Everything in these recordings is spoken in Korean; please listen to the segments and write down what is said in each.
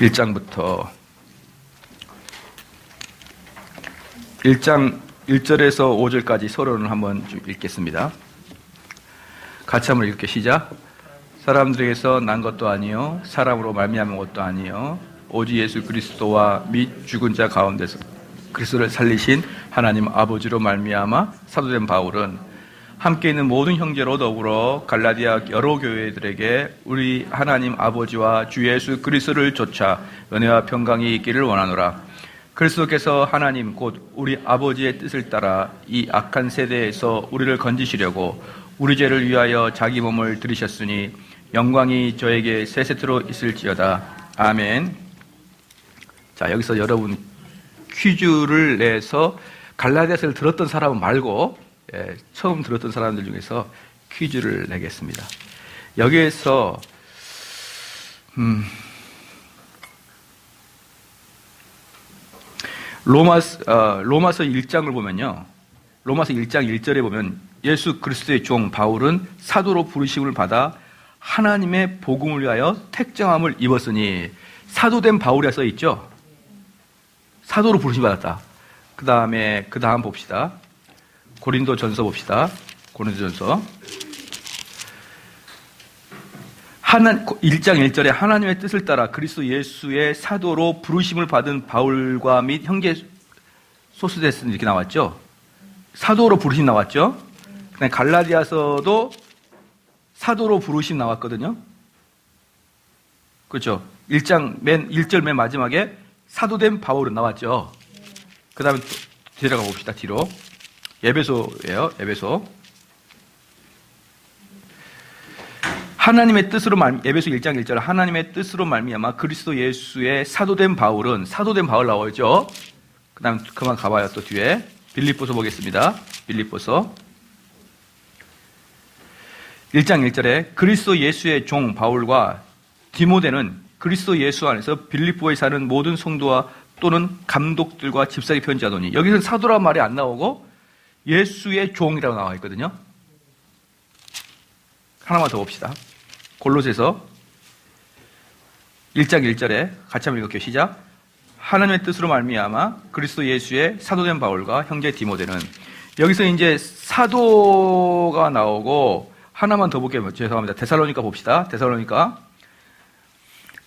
1장부터 1장 1절에서 5절까지 서론을 한번 읽겠습니다. 같이 한번 읽게 시작. 사람들에게서 난 것도 아니요 사람으로 말미암은 것도 아니요 오직 예수 그리스도와 및 죽은 자 가운데서 그리스도를 살리신 하나님 아버지로 말미암아 사도된 바울은 함께 있는 모든 형제로 더불어 갈라디아 여러 교회들에게 우리 하나님 아버지와 주 예수 그리스도를 좇아 은혜와 평강이 있기를 원하노라. 그리스도께서 하나님 곧 우리 아버지의 뜻을 따라 이 악한 세대에서 우리를 건지시려고 우리 죄를 위하여 자기 몸을 들이셨으니 영광이 저에게 세세토록 있을지어다. 아멘. 자, 여기서 여러분 퀴즈를 내서 갈라디아서를 들었던 사람은 말고 처음 들었던 사람들 중에서 퀴즈를 내겠습니다. 여기에서 로마서 1장을 보면요. 로마서 1장 1절에 보면 예수 그리스도의 종 바울은 사도로 부르심을 받아 하나님의 복음을 위하여 택정함을 입었으니 사도된 바울이라 써 있죠. 사도로 부르심 받았다. 그 다음 봅시다. 고린도전서 봅시다. 고린도전서 1장 1절에 하나님의 뜻을 따라 그리스도 예수의 사도로 부르심을 받은 바울과 및 형제 소스데스는 이렇게 나왔죠. 사도로 부르심 나왔죠. 그다음에 갈라디아서도 사도로 부르심 나왔거든요. 그렇죠. 1절 맨 마지막에 사도된 바울은 나왔죠. 그 다음에 데려가 봅시다. 뒤로. 에베소예요. 에베소. 하나님의 뜻으로 에베소 1장 1절 하나님의 뜻으로 말미암아 그리스도 예수의 사도된 바울은 사도된 바울 나오죠. 그다음 그만 가봐요. 또 뒤에 빌립보서 보겠습니다. 빌립보서 1장 1절에 그리스도 예수의 종 바울과 디모데는 그리스도 예수 안에서 빌립보에 사는 모든 성도와 또는 감독들과 집사에게 편지하더니 여기서는 사도란 말이 안 나오고 예수의 종이라고 나와 있거든요. 하나만 더 봅시다. 골로새서 1장 1절에 같이 한번 읽을게요. 시작. 하나님의 뜻으로 말미암아 그리스도 예수의 사도된 바울과 형제 디모데는 여기서 이제 사도가 나오고 하나만 더 볼게요. 죄송합니다. 데살로니가 봅시다. 데살로니가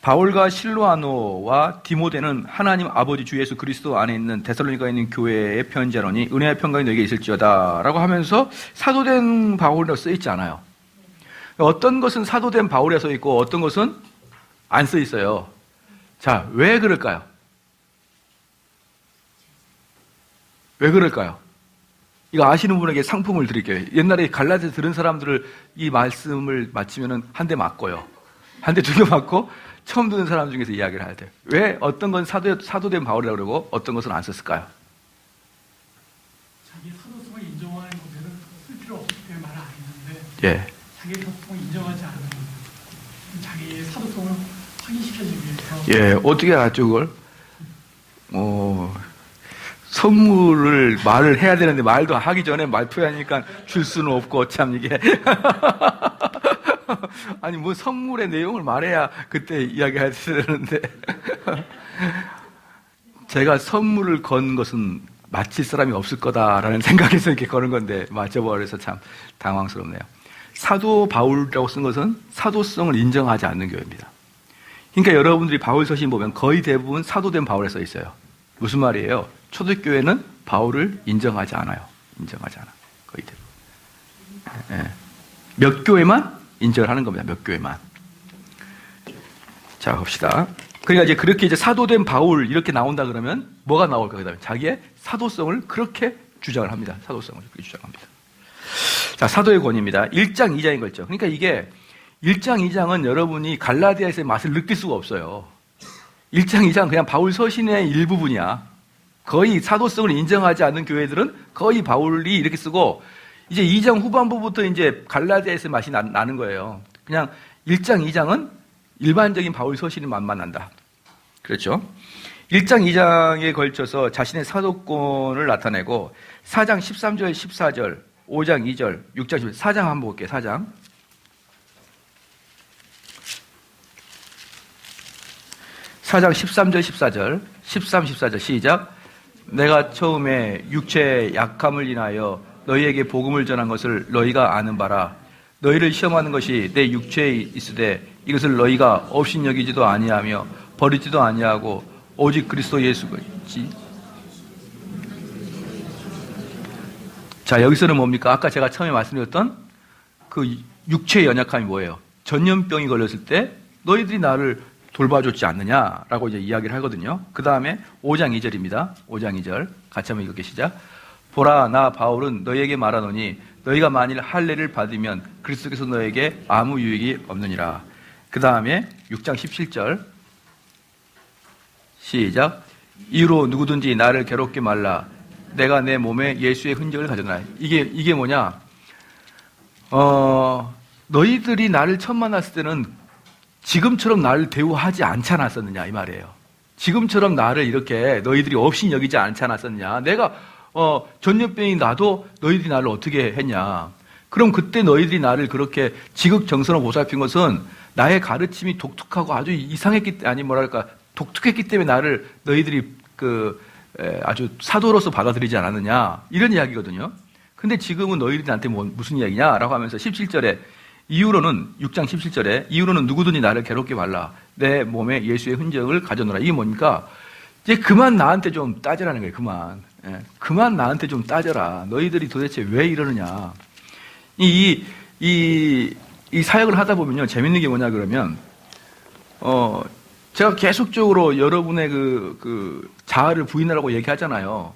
바울과 실로아노와 디모데는 하나님 아버지 주 예수 그리스도 안에 있는 데살로니가에 있는 교회에 편지하노니 은혜와 평강이 너에게 있을지어다 라고 하면서 사도된 바울이라고 써있지 않아요. 어떤 것은 사도된 바울이라 써있고 어떤 것은 안 써있어요. 자, 왜 그럴까요? 왜 그럴까요? 이거 아시는 분에게 상품을 드릴게요. 옛날에 갈라디아서 들은 사람들을 이 말씀을 마치면 한 대 맞고요. 한 대 두 개 맞고 처음 듣는 사람 중에서 이야기를 해야 돼요. 왜 어떤 건 사도된 바울이라고 그러고 어떤 것은 안 썼을까요? 자기 사도성을 인정하는 것에는 쓸 필요 없기 때문에 말을 안 했는데 예. 자기 사도성을 인정하지 않는 자기의 사도성을 확인시켜주기 위해서 예, 어떻게 알았죠 그걸? 선물을 말을 해야 되는데 말도 하기 전에 말표하니까 줄 수는 없고 참 이게 아니 뭐 선물의 내용을 말해야 그때 이야기해야 되는데 제가 선물을 건 것은 마칠 사람이 없을 거다라는 생각에서 이렇게 거는 건데 맞춰버려서 참 당황스럽네요. 사도 바울이라고 쓴 것은 사도성을 인정하지 않는 교회입니다. 그러니까 여러분들이 바울 서신 보면 거의 대부분 사도된 바울에 써 있어요. 무슨 말이에요? 초대교회는 바울을 인정하지 않아요. 인정하지 않아. 거의 대부분. 예. 몇 교회만 인정을 하는 겁니다. 몇 교회만. 자, 봅시다. 그러니까 이제 그렇게 이제 사도된 바울 이렇게 나온다 그러면 뭐가 나올까? 그다음에 자기의 사도성을 그렇게 주장을 합니다. 사도성을 그렇게 주장합니다. 자, 사도의 권위입니다. 1장, 2장인 거죠. 그러니까 이게 1장, 2장은 여러분이 갈라디아에서의 맛을 느낄 수가 없어요. 1장, 2장 그냥 바울 서신의 일부분이야. 거의 사도성을 인정하지 않는 교회들은 거의 바울이 이렇게 쓰고 이제 2장 후반부부터 이제 갈라디아에서의 맛이 나는 거예요. 그냥 1장, 2장은 일반적인 바울 서신의 맛만 난다. 그렇죠? 1장, 2장에 걸쳐서 자신의 사도권을 나타내고 4장 13절, 14절, 5장 2절, 6장 10절, 4장 한번 볼게요. 4장. 4장 13절 14절 13, 14절 시작. 내가 처음에 육체의 약함을 인하여 너희에게 복음을 전한 것을 너희가 아는 바라. 너희를 시험하는 것이 내 육체에 있으되 이것을 너희가 업신여기지도 아니하며 버리지도 아니하고 오직 그리스도 예수지. 자, 여기서는 뭡니까? 아까 제가 처음에 말씀드렸던 그 육체의 연약함이 뭐예요? 전염병이 걸렸을 때 너희들이 나를 돌봐줬지 않느냐라고 이제 이야기를 하거든요. 그 다음에 5장 2절입니다. 5장 2절 같이 한번 읽을게 시작. 보라, 나 바울은 너희에게 말하노니 너희가 만일 할례를 받으면 그리스도께서 너에게 아무 유익이 없느니라. 그 다음에 6장 17절 시작. 이후로 누구든지 나를 괴롭게 말라. 내가 내 몸에 예수의 흔적을 가져놔. 이게 뭐냐? 너희들이 나를 처음 만났을 때는 지금처럼 나를 대우하지 않지 않았었느냐 이 말이에요. 지금처럼 나를 이렇게 너희들이 없이 여기지 않지 않았었느냐. 내가 전염병이 나도 너희들이 나를 어떻게 했냐. 그럼 그때 너희들이 나를 그렇게 지극정성으로 보살핀 것은 나의 가르침이 독특하고 아주 이상했기 아니 뭐랄까 독특했기 때문에 나를 너희들이 아주 사도로서 받아들이지 않았느냐 이런 이야기거든요. 근데 지금은 너희들이 나한테 무슨 이야기냐라고 하면서 17절에 이후로는 6장 17절에 이후로는 누구든지 나를 괴롭게 말라. 내 몸에 예수의 흔적을 가져놓으라. 이게 뭡니까? 이제 그만 나한테 좀 따져라는 거예요. 그만 나한테 좀 따져라. 너희들이 도대체 왜 이러느냐. 이 사역을 하다 보면요. 재밌는 게 뭐냐 그러면 제가 계속적으로 여러분의 그 자아를 부인하라고 얘기하잖아요.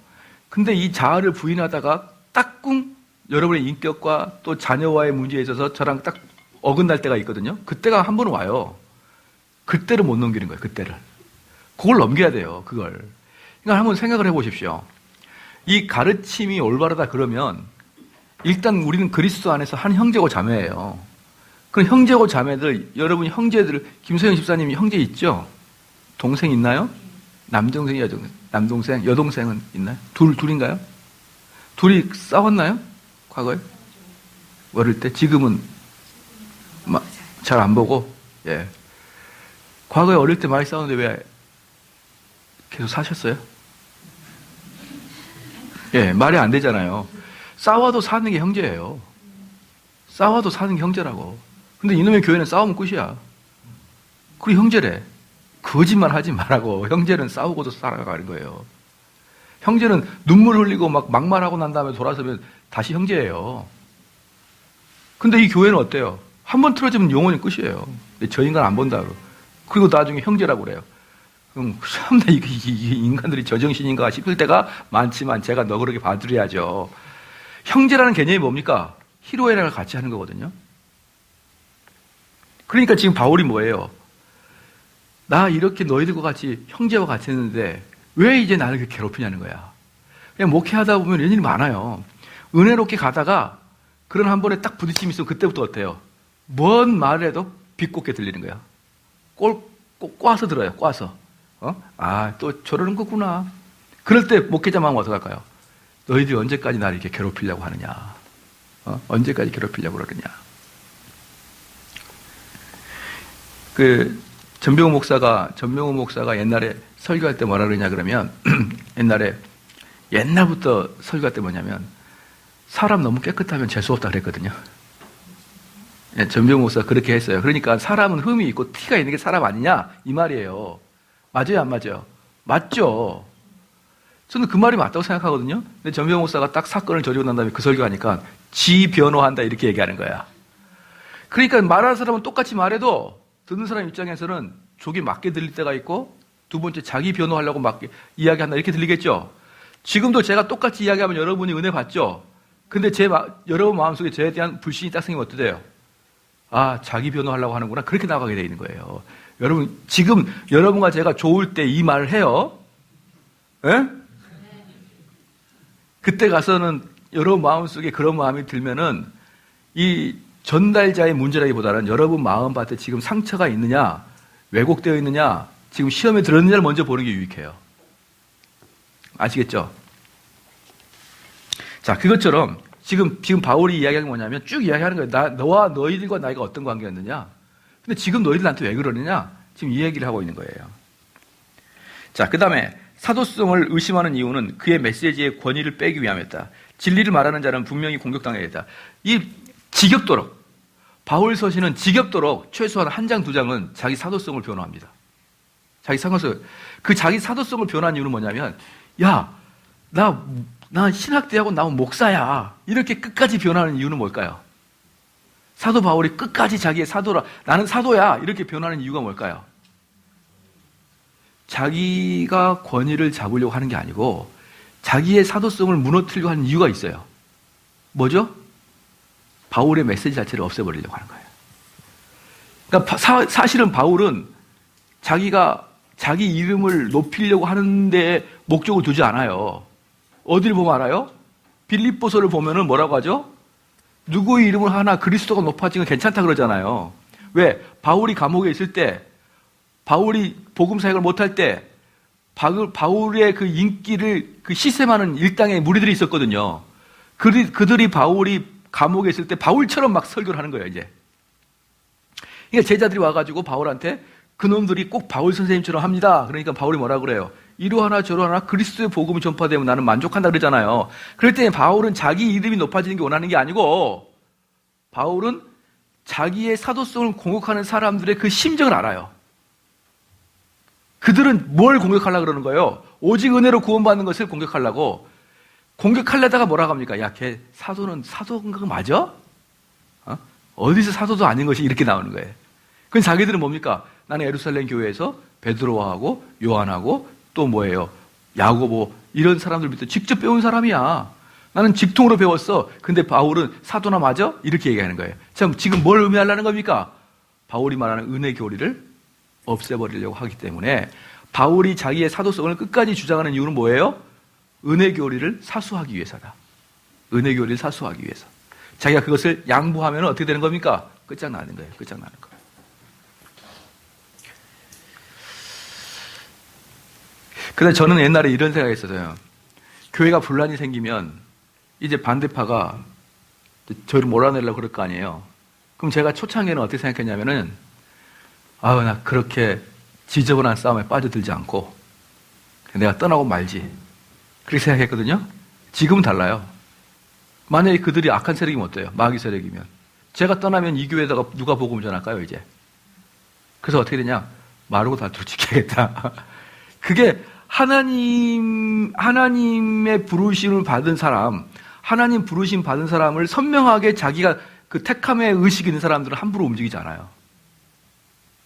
근데 이 자아를 부인하다가 딱꿍 여러분의 인격과 또 자녀와의 문제에 있어서 저랑 딱 어긋날 때가 있거든요. 그때가 한 번 와요. 그때를 못 넘기는 거예요. 그때를. 그걸 넘겨야 돼요. 그걸. 그러니까 한번 생각을 해보십시오. 이 가르침이 올바르다 그러면 일단 우리는 그리스도 안에서 한 형제고 자매예요. 그럼 형제고 자매들, 여러분 형제들, 김소영 집사님이 형제 있죠? 동생 있나요? 남동생, 남동생, 여동생은 있나요? 둘인가요? 둘이 싸웠나요? 과거에? 어릴 때? 지금은 잘 안 보고? 예. 과거에 어릴 때 많이 싸웠는데 왜 계속 사셨어요? 예, 말이 안 되잖아요. 싸워도 사는 게 형제예요. 싸워도 사는 게 형제라고. 근데 이놈의 교회는 싸우면 끝이야. 그리고 형제래. 거짓말 하지 말라고. 형제는 싸우고도 살아가는 거예요. 형제는 눈물 흘리고 막 막말하고 난 다음에 돌아서면 다시 형제예요. 근데 이 교회는 어때요? 한 번 틀어지면 영원히 끝이에요. 근데 저 인간 안 본다. 그리고 나중에 형제라고 그래요. 참나 이 인간들이 저정신인가 싶을 때가 많지만 제가 너그럽게 봐드려야죠. 형제라는 개념이 뭡니까? 희로애락을 같이 하는 거거든요. 그러니까 지금 바울이 뭐예요? 나 이렇게 너희들과 같이 형제와 같이 했는데 왜 이제 나를 그렇게 괴롭히냐는 거야. 그냥 목회하다 보면 이런 일이 많아요. 은혜롭게 가다가 그런 한 번에 딱 부딪힘이 있으면 그때부터 어때요? 뭔 말을 해도 비꼬게 들리는 거야. 꽈서 들어요. 꽈서. 또 저러는 거구나. 그럴 때 목회자 마음 어떻게 할까요? 너희들이 언제까지 나를 이렇게 괴롭히려고 하느냐. 언제까지 괴롭히려고 그러느냐. 전병호 목사가 옛날에 설교할 때 뭐라 그러냐 그러면 옛날부터 설교할 때 뭐냐면 사람 너무 깨끗하면 재수 없다 그랬거든요. 예, 전병호 목사가 그렇게 했어요. 그러니까 사람은 흠이 있고 티가 있는 게 사람 아니냐 이 말이에요. 맞아요, 안 맞아요? 맞죠. 저는 그 말이 맞다고 생각하거든요. 근데 전병호 목사가 딱 사건을 저지르고 난 다음에 그 설교하니까 지 변호한다 이렇게 얘기하는 거야. 그러니까 말하는 사람은 똑같이 말해도 듣는 사람 입장에서는 족이 맞게 들릴 때가 있고 두 번째 자기 변호하려고 맞게 이야기한다 이렇게 들리겠죠. 지금도 제가 똑같이 이야기하면 여러분이 은혜 받죠. 근데 여러분 마음속에 저에 대한 불신이 딱 생기면 어떻게 돼요? 자기 변호하려고 하는구나. 그렇게 나가게 돼 있는 거예요. 여러분 지금 여러분과 제가 좋을 때 이 말을 해요. 예? 그때 가서는 여러분 마음속에 그런 마음이 들면은 이 전달자의 문제라기보다는 여러분 마음밭에 지금 상처가 있느냐, 왜곡되어 있느냐, 지금 시험에 들었느냐를 먼저 보는 게 유익해요. 아시겠죠? 자, 그것처럼 지금 바울이 이야기하는 게 뭐냐면 쭉 이야기하는 거예요. 너와 너희들과 나이가 어떤 관계였느냐? 근데 지금 너희들 나한테 왜 그러느냐? 지금 이 얘기를 하고 있는 거예요. 자, 그 다음에 사도성을 의심하는 이유는 그의 메시지의 권위를 빼기 위함이었다. 진리를 말하는 자는 분명히 공격당해야 했다. 이 지겹도록, 바울 서신은 지겹도록 최소한 한 장, 두 장은 자기 사도성을 변호합니다. 자기 사도성을 변호한 이유는 뭐냐면, 야, 나 신학대학원 나온 목사야. 이렇게 끝까지 변호하는 이유는 뭘까요? 사도 바울이 끝까지 자기의 사도라, 나는 사도야. 이렇게 변호하는 이유가 뭘까요? 자기가 권위를 잡으려고 하는 게 아니고 자기의 사도성을 무너뜨리려고 하는 이유가 있어요. 뭐죠? 바울의 메시지 자체를 없애버리려고 하는 거예요. 그러니까 사실은 바울은 자기가 자기 이름을 높이려고 하는데 목적을 두지 않아요. 어디를 보면 알아요? 빌립보서를 보면은 뭐라고 하죠? 누구의 이름을 하나 그리스도가 높아지면 괜찮다 그러잖아요. 왜? 바울이 감옥에 있을 때, 바울이 복음 사역을 못할 때, 바울의 그 인기를 그 시샘하는 일당의 무리들이 있었거든요. 그들이 바울이 감옥에 있을 때 바울처럼 막 설교를 하는 거예요, 이제. 그러니까 제자들이 와가지고 바울한테 그놈들이 꼭 바울 선생님처럼 합니다. 그러니까 바울이 뭐라 그래요? 이러하나 저러하나 그리스도의 복음이 전파되면 나는 만족한다 그러잖아요. 그럴 때 바울은 자기 이름이 높아지는 게 원하는 게 아니고, 바울은 자기의 사도성을 공격하는 사람들의 그 심정을 알아요. 그들은 뭘 공격하려고 그러는 거예요? 오직 은혜로 구원받는 것을 공격하려고. 공격하려다가 뭐라고 합니까? 야, 걔 사도는 사도인가 맞아? 어디서 사도도 아닌 것이 이렇게 나오는 거예요. 그럼 자기들은 뭡니까? 나는 예루살렘 교회에서 베드로하고 요한하고 또 뭐예요? 야고보 이런 사람들 밑에 직접 배운 사람이야. 나는 직통으로 배웠어. 근데 바울은 사도나 맞아? 이렇게 얘기하는 거예요. 참 지금 뭘 의미하려는 겁니까? 바울이 말하는 은혜 교리를 없애버리려고 하기 때문에 바울이 자기의 사도성을 끝까지 주장하는 이유는 뭐예요? 은혜 교리를 사수하기 위해서다. 은혜 교리를 사수하기 위해서. 자기가 그것을 양보하면 어떻게 되는 겁니까? 끝장나는 거예요. 끝장나는 거. 근데 저는 옛날에 이런 생각이 있었어요. 교회가 분란이 생기면 이제 반대파가 저를 몰아내려고 그럴 거 아니에요. 그럼 제가 초창기에는 어떻게 생각했냐면은, 나 그렇게 지저분한 싸움에 빠져들지 않고 내가 떠나고 말지. 그렇게 생각했거든요. 지금은 달라요. 만약에 그들이 악한 세력이면 어때요? 마귀 세력이면. 제가 떠나면 이 교회에다가 누가 복음을 전할까요, 이제? 그래서 어떻게 되냐? 마르고 닳도록 지켜야겠다. 그게 하나님의 부르심을 받은 사람, 하나님 부르심 받은 사람을 선명하게 자기가 그 택함의 의식이 있는 사람들은 함부로 움직이지 않아요.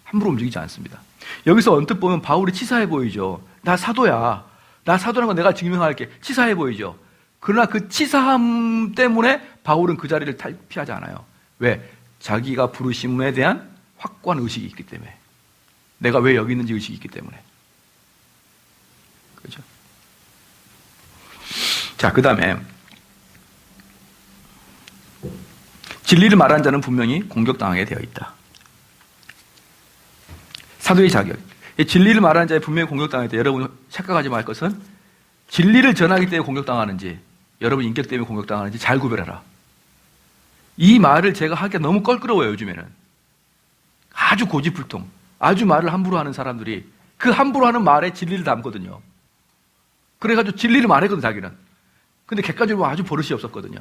함부로 움직이지 않습니다. 여기서 언뜻 보면 바울이 치사해 보이죠. 나 사도야. 나 사도라는 건 내가 증명할게. 치사해 보이죠. 그러나 그 치사함 때문에 바울은 그 자리를 피하지 않아요. 왜? 자기가 부르심에 대한 확고한 의식이 있기 때문에. 내가 왜 여기 있는지 의식이 있기 때문에. 그렇죠? 자, 그 다음에 진리를 말하는 자는 분명히 공격당하게 되어 있다. 사도의 자격. 진리를 말하는 자에 분명히 공격당하게 되어 있다. 여러분 착각하지 말 것은 진리를 전하기 때문에 공격당하는지 여러분 인격 때문에 공격당하는지 잘 구별해라. 이 말을 제가 하기가 너무 껄끄러워요. 요즘에는. 아주 고집불통, 아주 말을 함부로 하는 사람들이 그 함부로 하는 말에 진리를 담거든요. 그래가지고 진리를 말했거든, 자기는. 근데 객관적으로 아주 버릇이 없었거든요.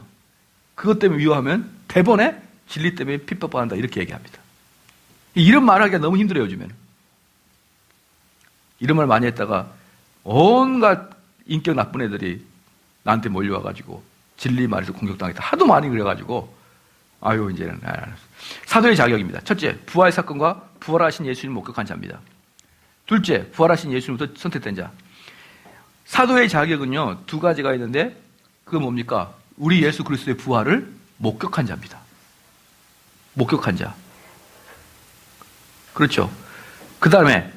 그것 때문에 위로하면 대번에 진리 때문에 핍박받는다 이렇게 얘기합니다. 이런 말 하기가 너무 힘들어요, 요즘에는. 이런 말 많이 했다가 온갖 인격 나쁜 애들이 나한테 몰려와가지고 진리 말에서 공격당했다. 하도 많이 그래가지고 이제는 사도의 자격입니다. 첫째, 부활 사건과 부활하신 예수님 목격한 자입니다. 둘째, 부활하신 예수님부터 선택된 자. 사도의 자격은요, 두 가지가 있는데 그건 뭡니까? 우리 예수 그리스도의 부활을 목격한 자입니다. 목격한 자. 그렇죠. 그 다음에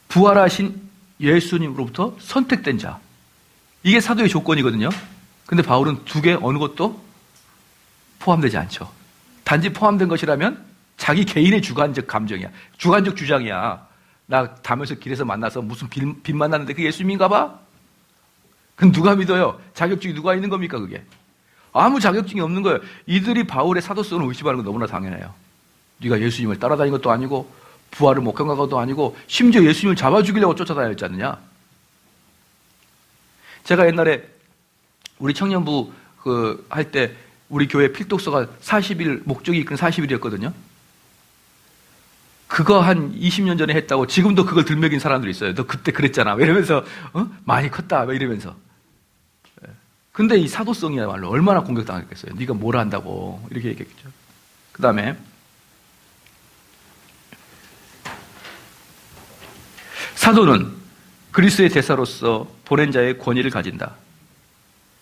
부활하신 예수님으로부터 선택된 자. 이게 사도의 조건이거든요. 근데 바울은 두 개 어느 것도 포함되지 않죠. 단지 포함된 것이라면 자기 개인의 주관적 감정이야. 주관적 주장이야. 나 다면서 길에서 만나서 무슨 빚 만났는데 그게 예수님인가 봐? 그럼 누가 믿어요? 자격증이 누가 있는 겁니까, 그게? 아무 자격증이 없는 거예요. 이들이 바울의 사도성을 의심하는 건 너무나 당연해요. 네가 예수님을 따라다닌 것도 아니고 부활을 목격한 것도 아니고 심지어 예수님을 잡아 죽이려고 쫓아다녔지 않느냐? 제가 옛날에 우리 청년부 할 때 우리 교회 필독서가 40일, 목적이 이끄는 40일이었거든요. 그거 한 20년 전에 했다고 지금도 그걸 들먹인 사람들이 있어요. 너 그때 그랬잖아. 이러면서, 많이 컸다. 이러면서. 근데 이 사도성이야말로 얼마나 공격당했겠어요. 네가 뭘 한다고. 이렇게 얘기했겠죠. 그 다음에, 사도는 그리스도의 대사로서 보낸 자의 권위를 가진다.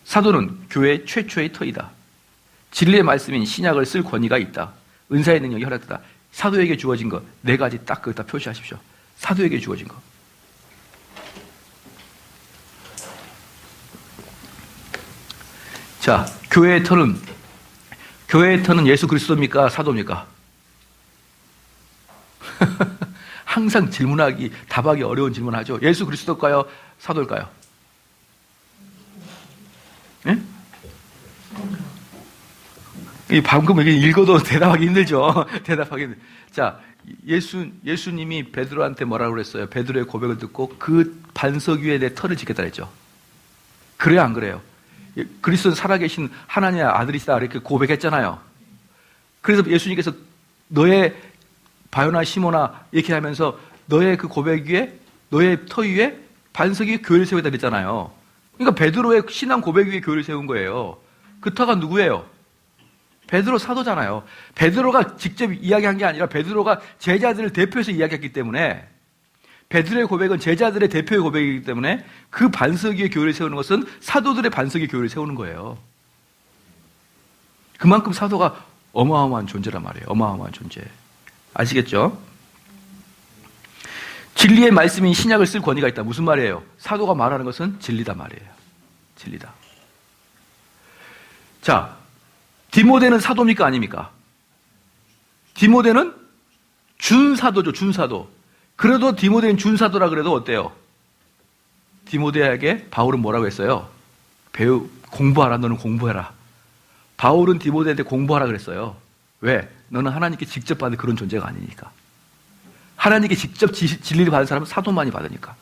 사도는 교회 최초의 터이다. 진리의 말씀인 신약을 쓸 권위가 있다. 은사의 능력이 허락되다. 사도에게 주어진 것 4가지 딱 거기다 표시하십시오. 사도에게 주어진 것. 자, 교회의 터는 예수 그리스도입니까? 사도입니까? 항상 답하기 어려운 질문하죠. 예수 그리스도일까요? 사도일까요? 예? 방금 읽어도 대답하기 힘들죠. 대답하기 힘들. 자, 예수님이 베드로한테 뭐라고 그랬어요? 베드로의 고백을 듣고 그 반석 위에 내 터를 짓겠다 했죠. 그래요, 안 그래요? 그리스도는 살아계신 하나님의 아들이시다 이렇게 고백했잖아요. 그래서 예수님께서 너의 바요나 시모나 이렇게 하면서 너의 그 고백 위에, 너의 터 위에 반석 위에 교회를 세우겠다 그랬잖아요. 그러니까 베드로의 신앙 고백 위에 교회를 세운 거예요. 그 터가 누구예요? 베드로 사도잖아요. 베드로가 직접 이야기한 게 아니라 베드로가 제자들을 대표해서 이야기했기 때문에 베드로의 고백은 제자들의 대표의 고백이기 때문에 그 반석 위에 교회를 세우는 것은 사도들의 반석 위에 교회를 세우는 거예요. 그만큼 사도가 어마어마한 존재란 말이에요. 어마어마한 존재. 아시겠죠? 진리의 말씀인 신약을 쓸 권위가 있다. 무슨 말이에요? 사도가 말하는 것은 진리다 말이에요. 진리다. 자, 디모데는 사도입니까? 아닙니까? 디모데는 준사도죠. 준사도. 그래도 디모데는 준사도라 그래도 어때요? 디모데에게 바울은 뭐라고 했어요? 공부하라. 너는 공부해라. 바울은 디모데한테 공부하라 그랬어요. 왜? 너는 하나님께 직접 받은 그런 존재가 아니니까. 하나님께 직접 진리를 받은 사람은 사도만이 받으니까.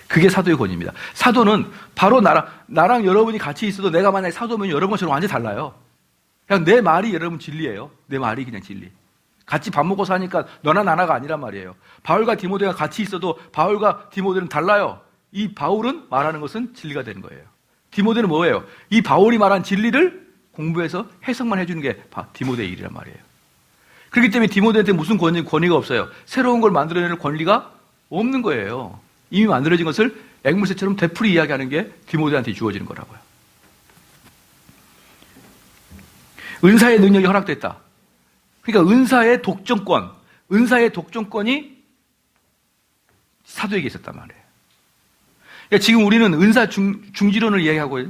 그게 사도의 권위입니다. 사도는 바로 나랑 여러분이 같이 있어도 내가 만약에 사도면 여러분처럼 완전히 달라요. 그냥 내 말이 여러분 진리예요. 내 말이 그냥 진리. 같이 밥 먹고 사니까 너나 나나가 아니란 말이에요. 바울과 디모데가 같이 있어도 바울과 디모데는 달라요. 이 바울은 말하는 것은 진리가 되는 거예요. 디모데는 뭐예요? 이 바울이 말한 진리를 공부해서 해석만 해주는 게 디모데의 일이란 말이에요. 그렇기 때문에 디모데한테 무슨 권위가 없어요. 새로운 걸 만들어낼 권리가 없는 거예요. 이미 만들어진 것을 앵무새처럼 되풀이 이야기하는 게 디모데한테 주어지는 거라고요. 은사의 능력이 허락됐다. 그러니까 은사의 독점권이 사도에게 있었단 말이에요. 그러니까 지금 우리는 은사 중지론을 이야기하고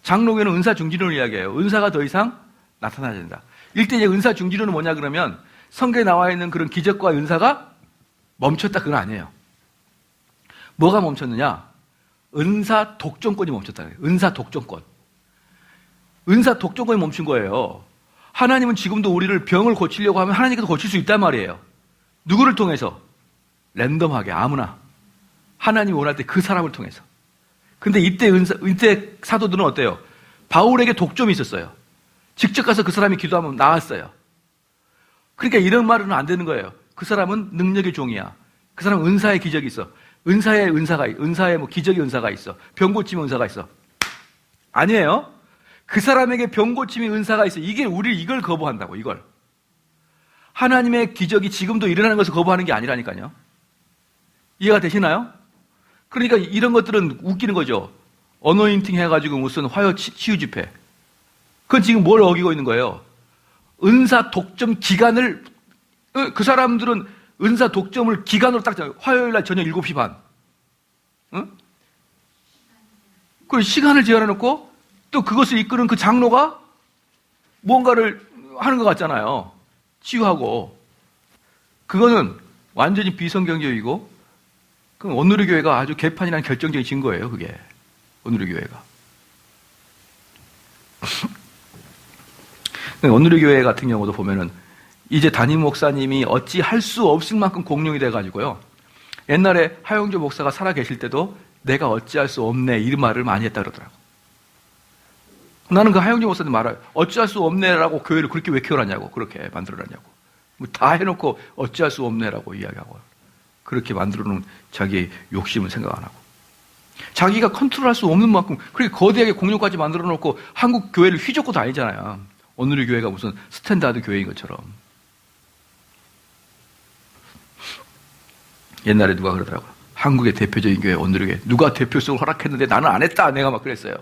장로교는 은사 중지론을 이야기해요. 은사가 더 이상 나타나야 된다. 일대 이제 은사 중지론은 뭐냐 그러면 성경에 나와 있는 그런 기적과 은사가 멈췄다 그건 아니에요. 뭐가 멈췄느냐? 은사 독점권이 멈췄다. 은사 독점권. 은사 독점권이 멈춘 거예요. 하나님은 지금도 우리를 병을 고치려고 하면 하나님께서 고칠 수 있단 말이에요. 누구를 통해서? 랜덤하게 아무나. 하나님이 원할 때 그 사람을 통해서. 근데 이때 사도들은 어때요? 바울에게 독점이 있었어요. 직접 가서 그 사람이 기도하면 나았어요. 그러니까 이런 말은 안 되는 거예요. 그 사람은 능력의 종이야. 그 사람은 은사의 기적이 있어. 은사의 기적의 은사가 있어. 병 고침의 은사가 있어. 아니에요. 그 사람에게 병 고침의 은사가 있어. 우리 이걸 거부한다고, 이걸. 하나님의 기적이 지금도 일어나는 것을 거부하는 게 아니라니까요. 이해가 되시나요? 그러니까 이런 것들은 웃기는 거죠. 어노인팅 해가지고 무슨 화요 치유 집회. 그건 지금 뭘 어기고 있는 거예요? 은사 독점 기간을, 그 사람들은 은사 독점을 기간으로 딱 잡아요. 화요일 날 저녁 7시 반. 응? 그 시간을 제한해놓고 또 그것을 이끄는 그 장로가 뭔가를 하는 것 같잖아요. 치유하고. 그거는 완전히 비성경적이고, 그 오늘의 교회가 아주 개판이라는 결정적인 증거예요, 그게. 오늘의 교회가. 오늘의 교회 같은 경우도 보면은 이제 담임 목사님이 어찌 할 수 없을 만큼 공룡이 돼가지고요. 옛날에 하영조 목사가 살아 계실 때도 내가 어찌할 수 없네 이 말을 많이 했다 그러더라고. 나는 그 하영진 목사님 말아요. 어찌할 수 없네라고 교회를 그렇게 왜 키워놨냐고, 그렇게 만들어놨냐고. 뭐 다 해놓고 어찌할 수 없네라고 이야기하고, 그렇게 만들어놓은 자기의 욕심은 생각 안 하고, 자기가 컨트롤할 수 없는 만큼 그렇게 거대하게 공룡까지 만들어놓고 한국 교회를 휘젓고 다니잖아요. 오늘의 교회가 무슨 스탠다드 교회인 것처럼. 옛날에 누가 그러더라고요. 한국의 대표적인 교회, 오늘의 교회. 누가 대표성을 허락했는데 나는 안 했다. 내가 막 그랬어요.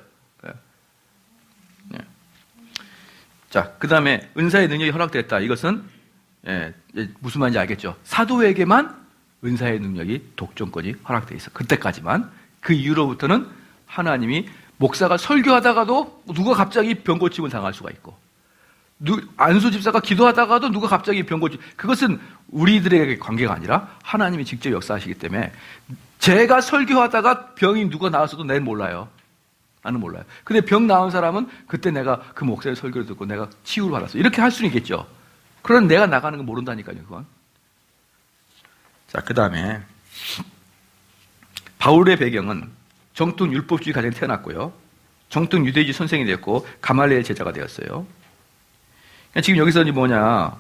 네. 자, 그 다음에 은사의 능력이 허락됐다. 이것은 무슨 말인지 알겠죠? 사도에게만 은사의 능력이 독점권이 허락되어 있어. 그때까지만. 그 이후로부터는 하나님이 목사가 설교하다가도 누가 갑자기 병고침을 당할 수가 있고, 안수 집사가 기도하다가도 누가 갑자기 병고침, 그것은 우리들에게 관계가 아니라 하나님이 직접 역사하시기 때문에, 제가 설교하다가 병이 누가 나왔어도 내는 몰라요. 나는 몰라요. 근데 병 나은 사람은 그때 내가 그 목사의 설교를 듣고 내가 치유를 받았어. 이렇게 할 수는 있겠죠. 그런 내가 나가는 건 모른다니까요, 그건. 자, 그 다음에 바울의 배경은 정통 율법주의 가정에 태어났고요. 정통 유대주의 선생이 되었고 가말리엘 제자가 되었어요. 지금 여기서 뭐냐,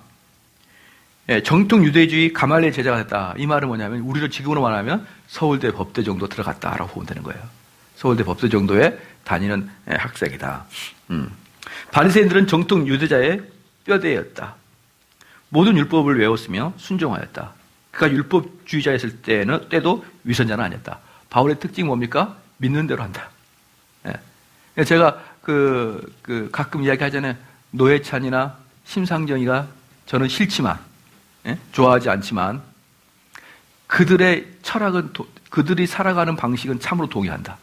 정통 유대주의 가말리엘 제자가 됐다. 이 말은 뭐냐면 우리를 지금으로 말하면 서울대 법대 정도 들어갔다라고 보면 되는 거예요. 서울대 법대 정도에 다니는 학생이다. 바리새인들은 정통 유대자의 뼈대였다. 모든 율법을 외웠으며 순종하였다. 그가 율법주의자였을 때도 위선자는 아니었다. 바울의 특징이 뭡니까? 믿는 대로 한다. 제가 가끔 이야기하잖아요. 노회찬이나 심상정이가 저는 싫지만, 좋아하지 않지만, 그들의 철학은, 그들이 살아가는 방식은 참으로 동의한다.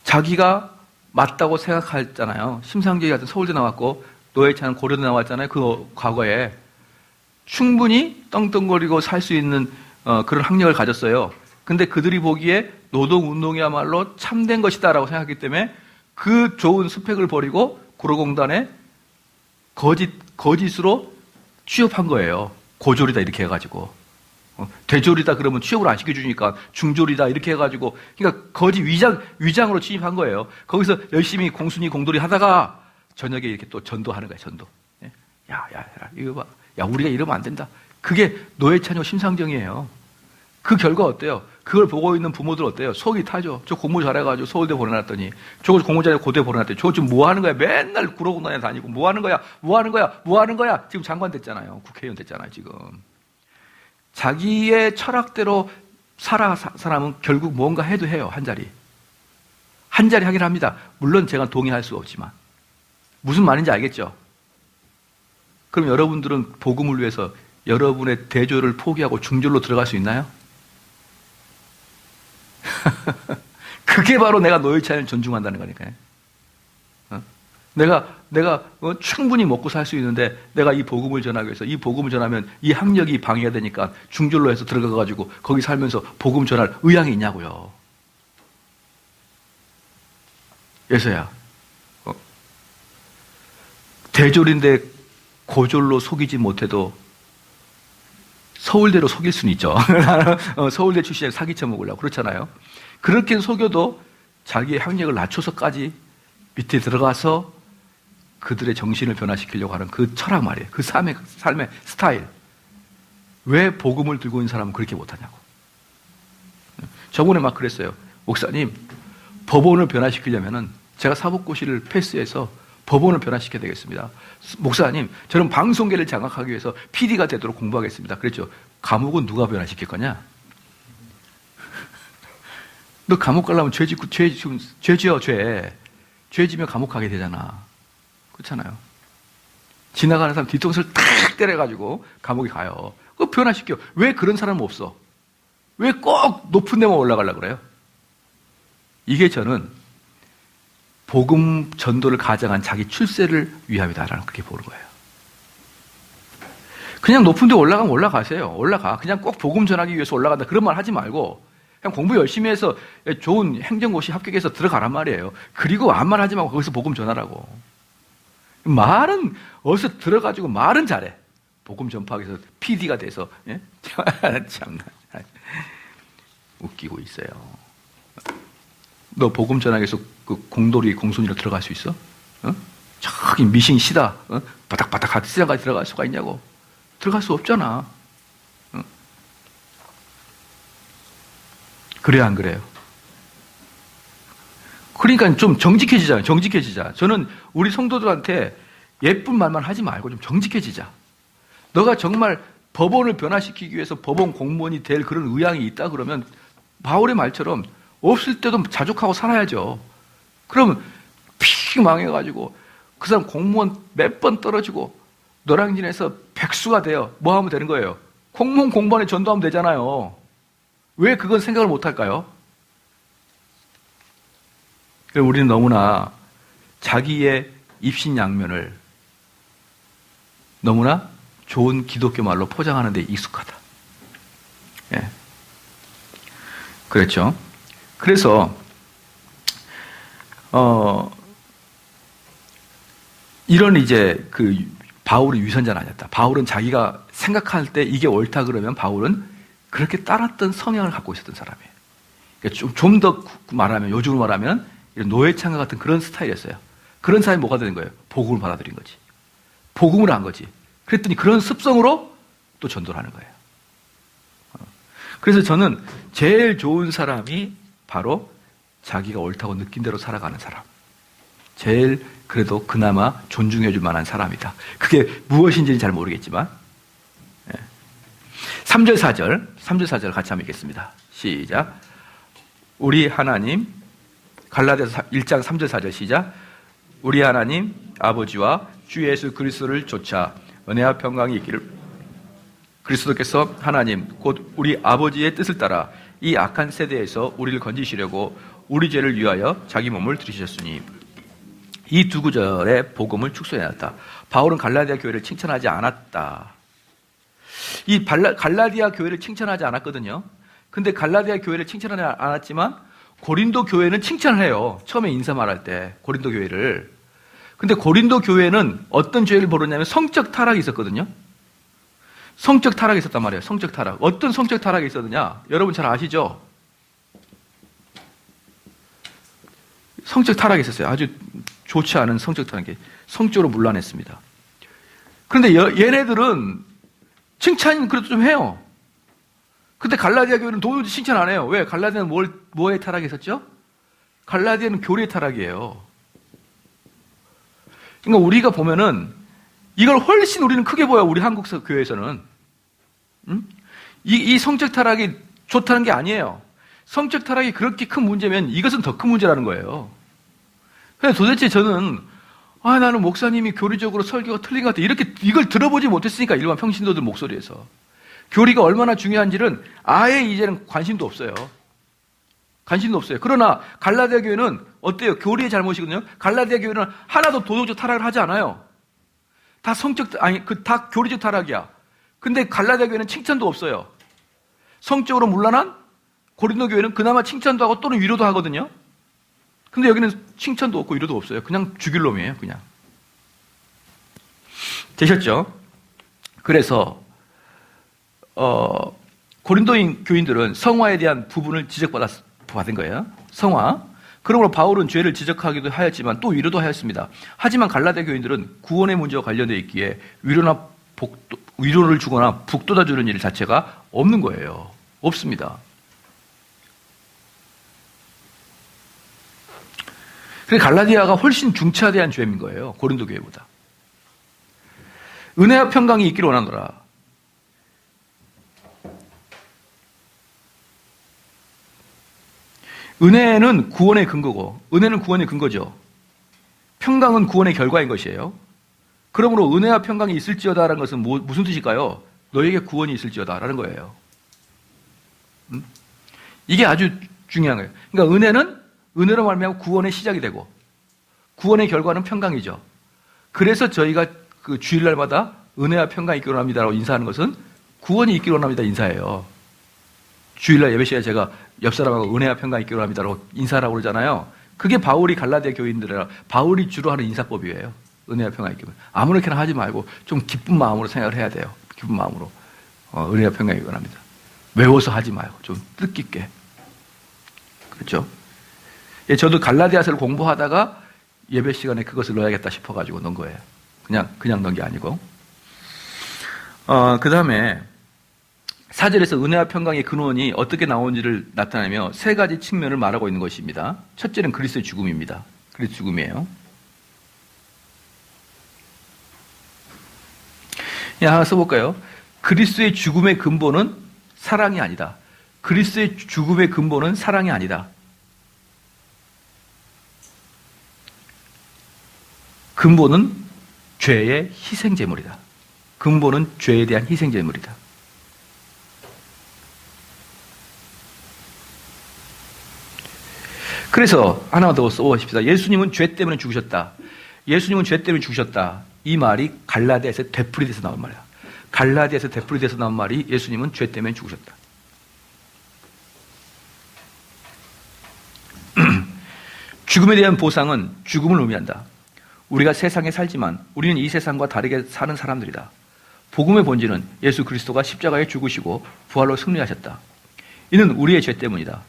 자기가 맞다고 생각했잖아요. 심상정이 같은 서울대 나왔고, 노회찬은 고려대 나왔잖아요. 그 과거에. 충분히 떵떵거리고 살 수 있는 그런 학력을 가졌어요. 근데 그들이 보기에 노동운동이야말로 참된 것이다라고 생각했기 때문에 그 좋은 스펙을 버리고 구로공단에 거짓으로 취업한 거예요. 고졸이다 이렇게 해가지고. 대졸이다 그러면 취업을 안 시켜주니까 중졸이다 이렇게 해가지고, 그러니까 거짓 위장으로 취입한 거예요. 거기서 열심히 공순이 공돌이 하다가 저녁에 이렇게 또 전도하는 거예요. 전도. 야, 이거 봐. 야, 우리가 이러면 안 된다. 그게 노회찬이고 심상정이에요. 그 결과 어때요? 그걸 보고 있는 부모들 어때요? 속이 타죠. 저 공부 잘해가지고 서울대 보내놨더니, 저거 공부 잘해 고대 보내놨더니, 저거 지금 뭐 하는 거야? 맨날 구로공단에 다니고, 뭐 하는 거야? 뭐 하는 거야? 뭐 하는 거야? 지금 장관 됐잖아요. 국회의원 됐잖아요, 지금. 자기의 철학대로 사람은 결국 뭔가 해도 해요, 한 자리. 한 자리 하긴 합니다. 물론 제가 동의할 수 없지만. 무슨 말인지 알겠죠? 그럼 여러분들은 복음을 위해서 여러분의 대졸을 포기하고 중졸로 들어갈 수 있나요? 그게 바로 내가 노회찬을 존중한다는 거니까요. 내가 충분히 먹고 살 수 있는데 내가 이 복음을 전하기 위해서, 이 복음을 전하면 이 학력이 방해가 되니까 중졸로 해서 들어가가지고 거기 살면서 복음 전할 의향이 있냐고요. 예서야, 대졸인데 고졸로 속이지 못해도 서울대로 속일 수는 있죠. 서울대 출신에 사기쳐 먹으려고 그렇잖아요. 그렇게 속여도 자기의 학력을 낮춰서까지 밑에 들어가서 그들의 정신을 변화시키려고 하는 그 철학 말이에요. 그 삶의 스타일. 왜 복음을 들고 있는 사람은 그렇게 못하냐고. 저번에 막 그랬어요. 목사님, 법원을 변화시키려면은 제가 사법고시를 패스해서 법원을 변화시켜야 되겠습니다. 목사님, 저는 방송계를 장악하기 위해서 PD가 되도록 공부하겠습니다. 그랬죠. 감옥은 누가 변화시킬 거냐? 너 감옥 가려면 죄 지어, 죄. 죄 지면 감옥 가게 되잖아. 그렇잖아요. 지나가는 사람 뒤통수를 탁 때려가지고 감옥에 가요. 그거 변화시켜. 왜 그런 사람은 없어? 왜 꼭 높은 데만 올라가려고 그래요? 이게 저는 복음 전도를 가장한 자기 출세를 위함이다라는 그렇게 보는 거예요. 그냥 높은 데 올라가면 올라가세요. 올라가. 그냥 꼭 복음 전하기 위해서 올라간다. 그런 말 하지 말고 그냥 공부 열심히 해서 좋은 행정고시 합격해서 들어가란 말이에요. 그리고 아무 말 하지 말고 거기서 복음 전하라고. 말은 어디서 들어가지고 말은 잘해. 복음 전파하기 위해서 PD가 돼서. 예? 참나. 웃기고 있어요. 너 복음 전하기 위해서 그 공돌이 공손이로 들어갈 수 있어? 어? 저기 미싱 시다 바닥바닥 시장까지 들어갈 수가 있냐고. 들어갈 수 없잖아. 어? 그래야 안 그래요? 그러니까 좀 정직해지잖아요. 정직해지자. 저는 우리 성도들한테 예쁜 말만 하지 말고 좀 정직해지자. 너가 정말 법원을 변화시키기 위해서 법원 공무원이 될 그런 의향이 있다 그러면 바울의 말처럼 없을 때도 자족하고 살아야죠. 그러면 피 망해가지고 그 사람 공무원 몇 번 떨어지고 노량진에서 백수가 돼요. 뭐 하면 되는 거예요? 공무원에 전도하면 되잖아요. 왜 그건 생각을 못 할까요? 우리는 너무나 자기의 입신양면을 너무나 좋은 기독교 말로 포장하는 데 익숙하다. 예. 그렇죠. 그래서 이런 이제 그 바울이 위선자는 아니었다. 바울은 자기가 생각할 때 이게 옳다 그러면 바울은 그렇게 따랐던 성향을 갖고 있었던 사람이에요. 그러니까 좀 더 말하면, 요즘으로 말하면 노예창과 같은 그런 스타일이었어요. 그런 사람이 뭐가 되는 거예요? 복음을 받아들인 거지. 복음을 한 거지. 그랬더니 그런 습성으로 또 전도를 하는 거예요. 그래서 저는 제일 좋은 사람이 바로 자기가 옳다고 느낀 대로 살아가는 사람. 제일 그래도 그나마 존중해 줄 만한 사람이다. 그게 무엇인지는 잘 모르겠지만 3절 4절 같이 한번 읽겠습니다. 시작. 우리 하나님, 갈라디아서 1장 3절 4절 시작. 우리 하나님 아버지와 주 예수 그리스도를 좇아 은혜와 평강이 있기를. 그리스도께서 하나님 곧 우리 아버지의 뜻을 따라 이 악한 세대에서 우리를 건지시려고 우리 죄를 위하여 자기 몸을 들이셨으니. 이 두 구절의 복음을 축소해놨다. 바울은 갈라디아 교회를 칭찬하지 않았다. 이 갈라디아 교회를 칭찬하지 않았거든요. 근데 갈라디아 교회를 칭찬하지 않았지만 고린도 교회는 칭찬을 해요. 처음에 인사 말할 때 고린도 교회를. 근데 고린도 교회는 어떤 죄를 벌였냐면 성적 타락이 있었거든요. 성적 타락이 있었단 말이에요. 성적 타락. 어떤 성적 타락이 있었느냐? 여러분 잘 아시죠? 성적 타락이 있었어요. 아주 좋지 않은 성적 타락이. 성적으로 문란했습니다. 그런데 얘네들은 칭찬 그래도 좀 해요. 근데 갈라디아 교회는 도무지 칭찬 안 해요. 왜? 갈라디아는 뭐에 타락이 있었죠? 갈라디아는 교리의 타락이에요. 그러니까 우리가 보면은 이걸 훨씬 우리는 크게 보여. 우리 한국 교회에서는. 이 성적 타락이 좋다는 게 아니에요. 성적 타락이 그렇게 큰 문제면 이것은 더 큰 문제라는 거예요. 근데 도대체 저는 나는 목사님이 교리적으로 설교가 틀린 것 같아. 이렇게 이걸 들어보지 못했으니까 일반 평신도들 목소리에서. 교리가 얼마나 중요한지는 아예 이제는 관심도 없어요. 관심도 없어요. 그러나 갈라디아 교회는 어때요? 교리의 잘못이거든요. 갈라디아 교회는 하나도 도덕적 타락을 하지 않아요. 다 다 교리적 타락이야. 근데 갈라디아 교회는 칭찬도 없어요. 성적으로 문란한 고린도 교회는 그나마 칭찬도 하고 또는 위로도 하거든요. 근데 여기는 칭찬도 없고 위로도 없어요. 그냥 죽일 놈이에요, 그냥. 되셨죠? 그래서 고린도인 교인들은 성화에 대한 부분을 지적받은 거예요. 성화. 그러므로 바울은 죄를 지적하기도 하였지만 또 위로도 하였습니다. 하지만 갈라디아 교인들은 구원의 문제와 관련되어 있기에 위로를 주거나 북돋아 주는 일 자체가 없는 거예요. 없습니다. 그래서 갈라디아가 훨씬 중차대한 죄인 거예요. 고린도 교회보다. 은혜와 평강이 있기를 원하노라. 은혜는 구원의 근거고, 은혜는 구원의 근거죠. 평강은 구원의 결과인 것이에요. 그러므로 은혜와 평강이 있을지어다라는 것은 무슨 뜻일까요? 너에게 구원이 있을지어다라는 거예요. 이게 아주 중요한 거예요. 그러니까 은혜로 말미암아 구원의 시작이 되고, 구원의 결과는 평강이죠. 그래서 저희가 그 주일날마다 은혜와 평강이 있기를 원합니다라고 인사하는 것은 구원이 있기를 원합니다 인사예요. 주일날 예배 시간에 제가 옆 사람하고 은혜와 평강이 있기를 원합니다라고 인사하라고 그러잖아요. 그게 바울이 갈라디아 교인들이라 바울이 주로 하는 인사법이에요. 은혜와 평강이 있기를. 아무렇게나 하지 말고 좀 기쁜 마음으로 생각을 해야 돼요. 기쁜 마음으로. 은혜와 평강이 있기를 원합니다. 외워서 하지 말고 좀 뜻깊게. 그렇죠? 예, 저도 갈라디아서를 공부하다가 예배 시간에 그것을 넣어야겠다 싶어가지고 넣은 거예요. 그냥 넣은 게 아니고. 그 다음에 4절에서 은혜와 평강의 근원이 어떻게 나오는지를 나타내며 세 가지 측면을 말하고 있는 것입니다. 첫째는 그리스도의 죽음입니다. 그리스도 죽음이에요. 하나 써볼까요? 그리스도의 죽음의 근본은 사랑이 아니다. 그리스도의 죽음의 근본은 사랑이 아니다. 근본은 죄의 희생제물이다. 근본은 죄에 대한 희생제물이다. 그래서 하나 더 써보십시다. 예수님은 죄 때문에 죽으셨다. 예수님은 죄 때문에 죽으셨다. 이 말이 갈라디아에서 되풀이돼서 나온 말이야. 갈라디아에서 되풀이돼서 나온 말이 예수님은 죄 때문에 죽으셨다. 죽음에 대한 보상은 죽음을 의미한다. 우리가 세상에 살지만 우리는 이 세상과 다르게 사는 사람들이다. 복음의 본질은 예수 그리스도가 십자가에 죽으시고 부활로 승리하셨다. 이는 우리의 죄 때문이다.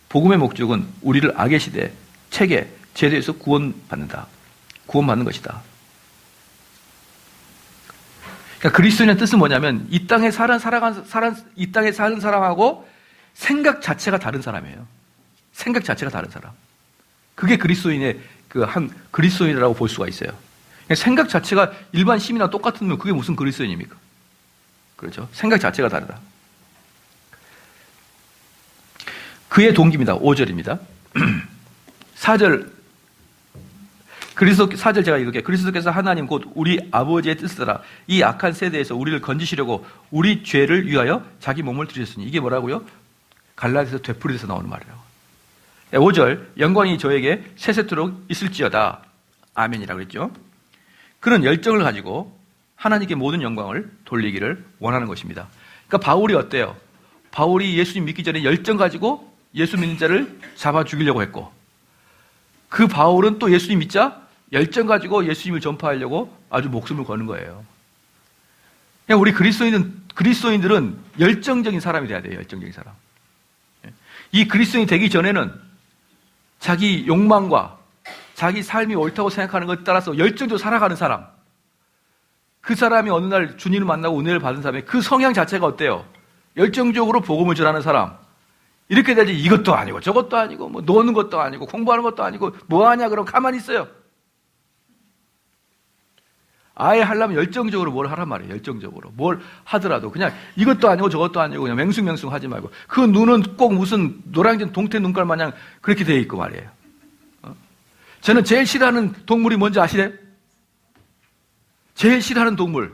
복음의 목적은 우리를 악의 시대, 체계, 제도에서 구원받는 것이다. 그러니까 그리스도인의 뜻은 뭐냐면 이 땅에 사는 사람하고 생각 자체가 다른 사람이에요. 생각 자체가 다른 사람. 그게 그리스도인의 그리스도인이라고 볼 수가 있어요. 그러니까 생각 자체가 일반 시민이랑 똑같으면 그게 무슨 그리스도인입니까? 그렇죠? 생각 자체가 다르다. 그의 동기입니다. 5절입니다. 4절 4절 제가 읽을게요. 그리스도께서 하나님 곧 우리 아버지의 뜻이라 이 악한 세대에서 우리를 건지시려고 우리 죄를 위하여 자기 몸을 드리셨으니 이게 뭐라고요? 갈라디아서 되풀이돼서 나오는 말이에요. 5절 영광이 저에게 세세토록 있을지어다. 아멘이라고 그랬죠. 그는 열정을 가지고 하나님께 모든 영광을 돌리기를 원하는 것입니다. 그러니까 바울이 어때요? 바울이 예수님 믿기 전에 열정 가지고 예수 믿는 자를 잡아 죽이려고 했고 그 바울은 또 예수님 믿자 열정 가지고 예수님을 전파하려고 아주 목숨을 거는 거예요. 그냥 우리 그리스도인들은 열정적인 사람이 돼야 돼요. 열정적인 사람. 이 그리스도인이 되기 전에는 자기 욕망과 자기 삶이 옳다고 생각하는 것에 따라서 열정적으로 살아가는 사람. 그 사람이 어느 날 주님을 만나고 은혜를 받은 사람의 그 성향 자체가 어때요? 열정적으로 복음을 전하는 사람. 이렇게 되지 이것도 아니고 저것도 아니고 뭐 노는 것도 아니고 공부하는 것도 아니고 뭐 하냐 그러면 가만히 있어요. 아예 하려면 열정적으로 뭘 하란 말이에요. 열정적으로. 뭘 하더라도 그냥 이것도 아니고 저것도 아니고 그냥 맹숭맹숭 하지 말고 그 눈은 꼭 무슨 노량진 동태 눈깔 마냥 그렇게 돼 있고 말이에요. 저는 제일 싫어하는 동물이 뭔지 아시래요? 제일 싫어하는 동물.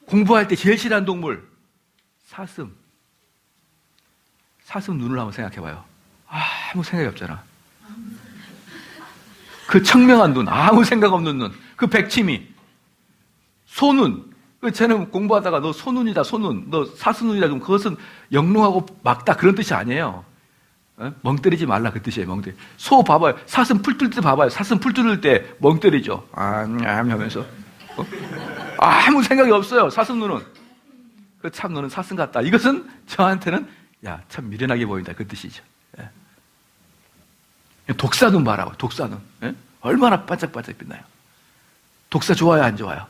공부할 때 제일 싫어하는 동물. 사슴. 사슴 눈을 한번 생각해봐요. 아무 생각이 없잖아. 그 청명한 눈, 아무 생각 없는 눈, 그 백치미, 소눈. 쟤는 공부하다가 너 소눈이다, 소눈. 너 사슴눈이다. 그럼 그것은 영롱하고 막다 그런 뜻이 아니에요. 멍 때리지 말라 그 뜻이에요. 멍 때리. 소 봐봐요. 사슴 풀 뚫을 때 봐봐요. 사슴 풀 뚫을 때 멍 때리죠. 하면서 아무 생각이 없어요. 사슴 눈은. 그 참 너는 사슴 같다. 이것은 저한테는 야, 참 미련하게 보인다. 그 뜻이죠. 예. 독사눈 봐라고, 독사눈. 예? 얼마나 반짝반짝 빛나요? 독사 좋아요, 안 좋아요?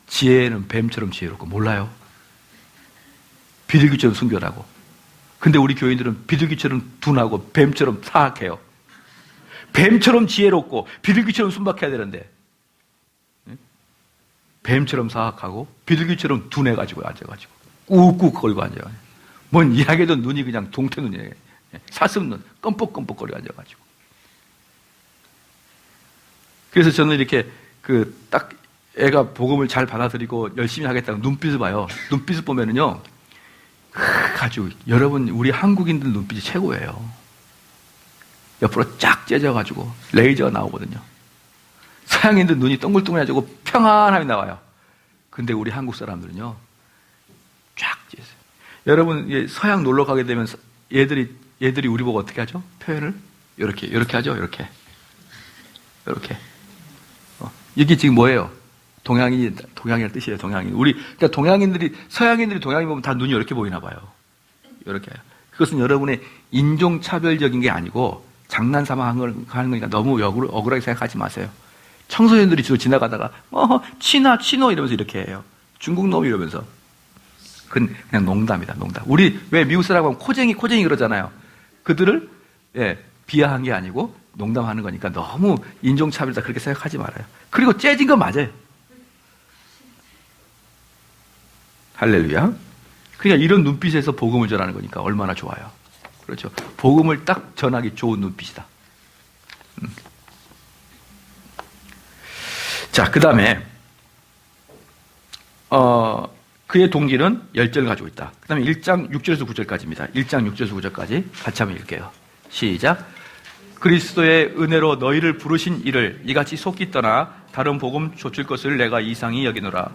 지혜는 뱀처럼 지혜롭고, 몰라요? 비둘기처럼 순결하고. 근데 우리 교인들은 비둘기처럼 둔하고, 뱀처럼 사악해요. 뱀처럼 지혜롭고, 비둘기처럼 순박해야 되는데, 예? 뱀처럼 사악하고, 비둘기처럼 둔해가지고, 앉아가지고, 꾹꾹 거리고 앉아요. 뭔 이야기도 눈이 그냥 동태 눈이에요. 사슴눈, 껌뻑껌뻑거리고 앉아가지고. 그래서 저는 이렇게 딱 애가 복음을 잘 받아들이고 열심히 하겠다고 눈빛을 봐요. 눈빛을 보면은요, 아주 여러분 우리 한국인들 눈빛이 최고예요. 옆으로 쫙 째져가지고 레이저가 나오거든요. 서양인들 눈이 동글동글해가지고 평안함이 나와요. 근데 우리 한국 사람들은요, 쫙 째져요. 여러분 서양 놀러 가게 되면 얘들이 우리 보고 어떻게 하죠? 표현을 이렇게 하죠. 이렇게. 이게 지금 뭐예요? 동양이라는 뜻이에요. 동양인. 그러니까 서양인들이 동양인 보면 다 눈이 이렇게 보이나 봐요. 이렇게. 그것은 여러분의 인종차별적인 게 아니고 장난삼아 하는 거니까 너무 억울하게 생각하지 마세요. 청소년들이 주로 지나가다가 치노 이러면서 이렇게 해요. 중국 놈 이러면서. 그건 그냥 농담이다, 농담. 우리 왜 미국 사람 하면 코쟁이 그러잖아요. 그들을 비하한 게 아니고 농담하는 거니까 너무 인종차별이다 그렇게 생각하지 말아요. 그리고 째진 건 맞아요. 할렐루야. 그러니까 이런 눈빛에서 복음을 전하는 거니까 얼마나 좋아요. 그렇죠. 복음을 딱 전하기 좋은 눈빛이다. 자, 그 다음에 그의 동기는 열정을 가지고 있다. 그 다음에 1장 6절에서 9절까지입니다. 1장 6절에서 9절까지 같이 한번 읽게요. 시작. 그리스도의 은혜로 너희를 부르신 이를 이같이 속기 떠나 다른 복음 좇을 것을 내가 이상히 여기노라.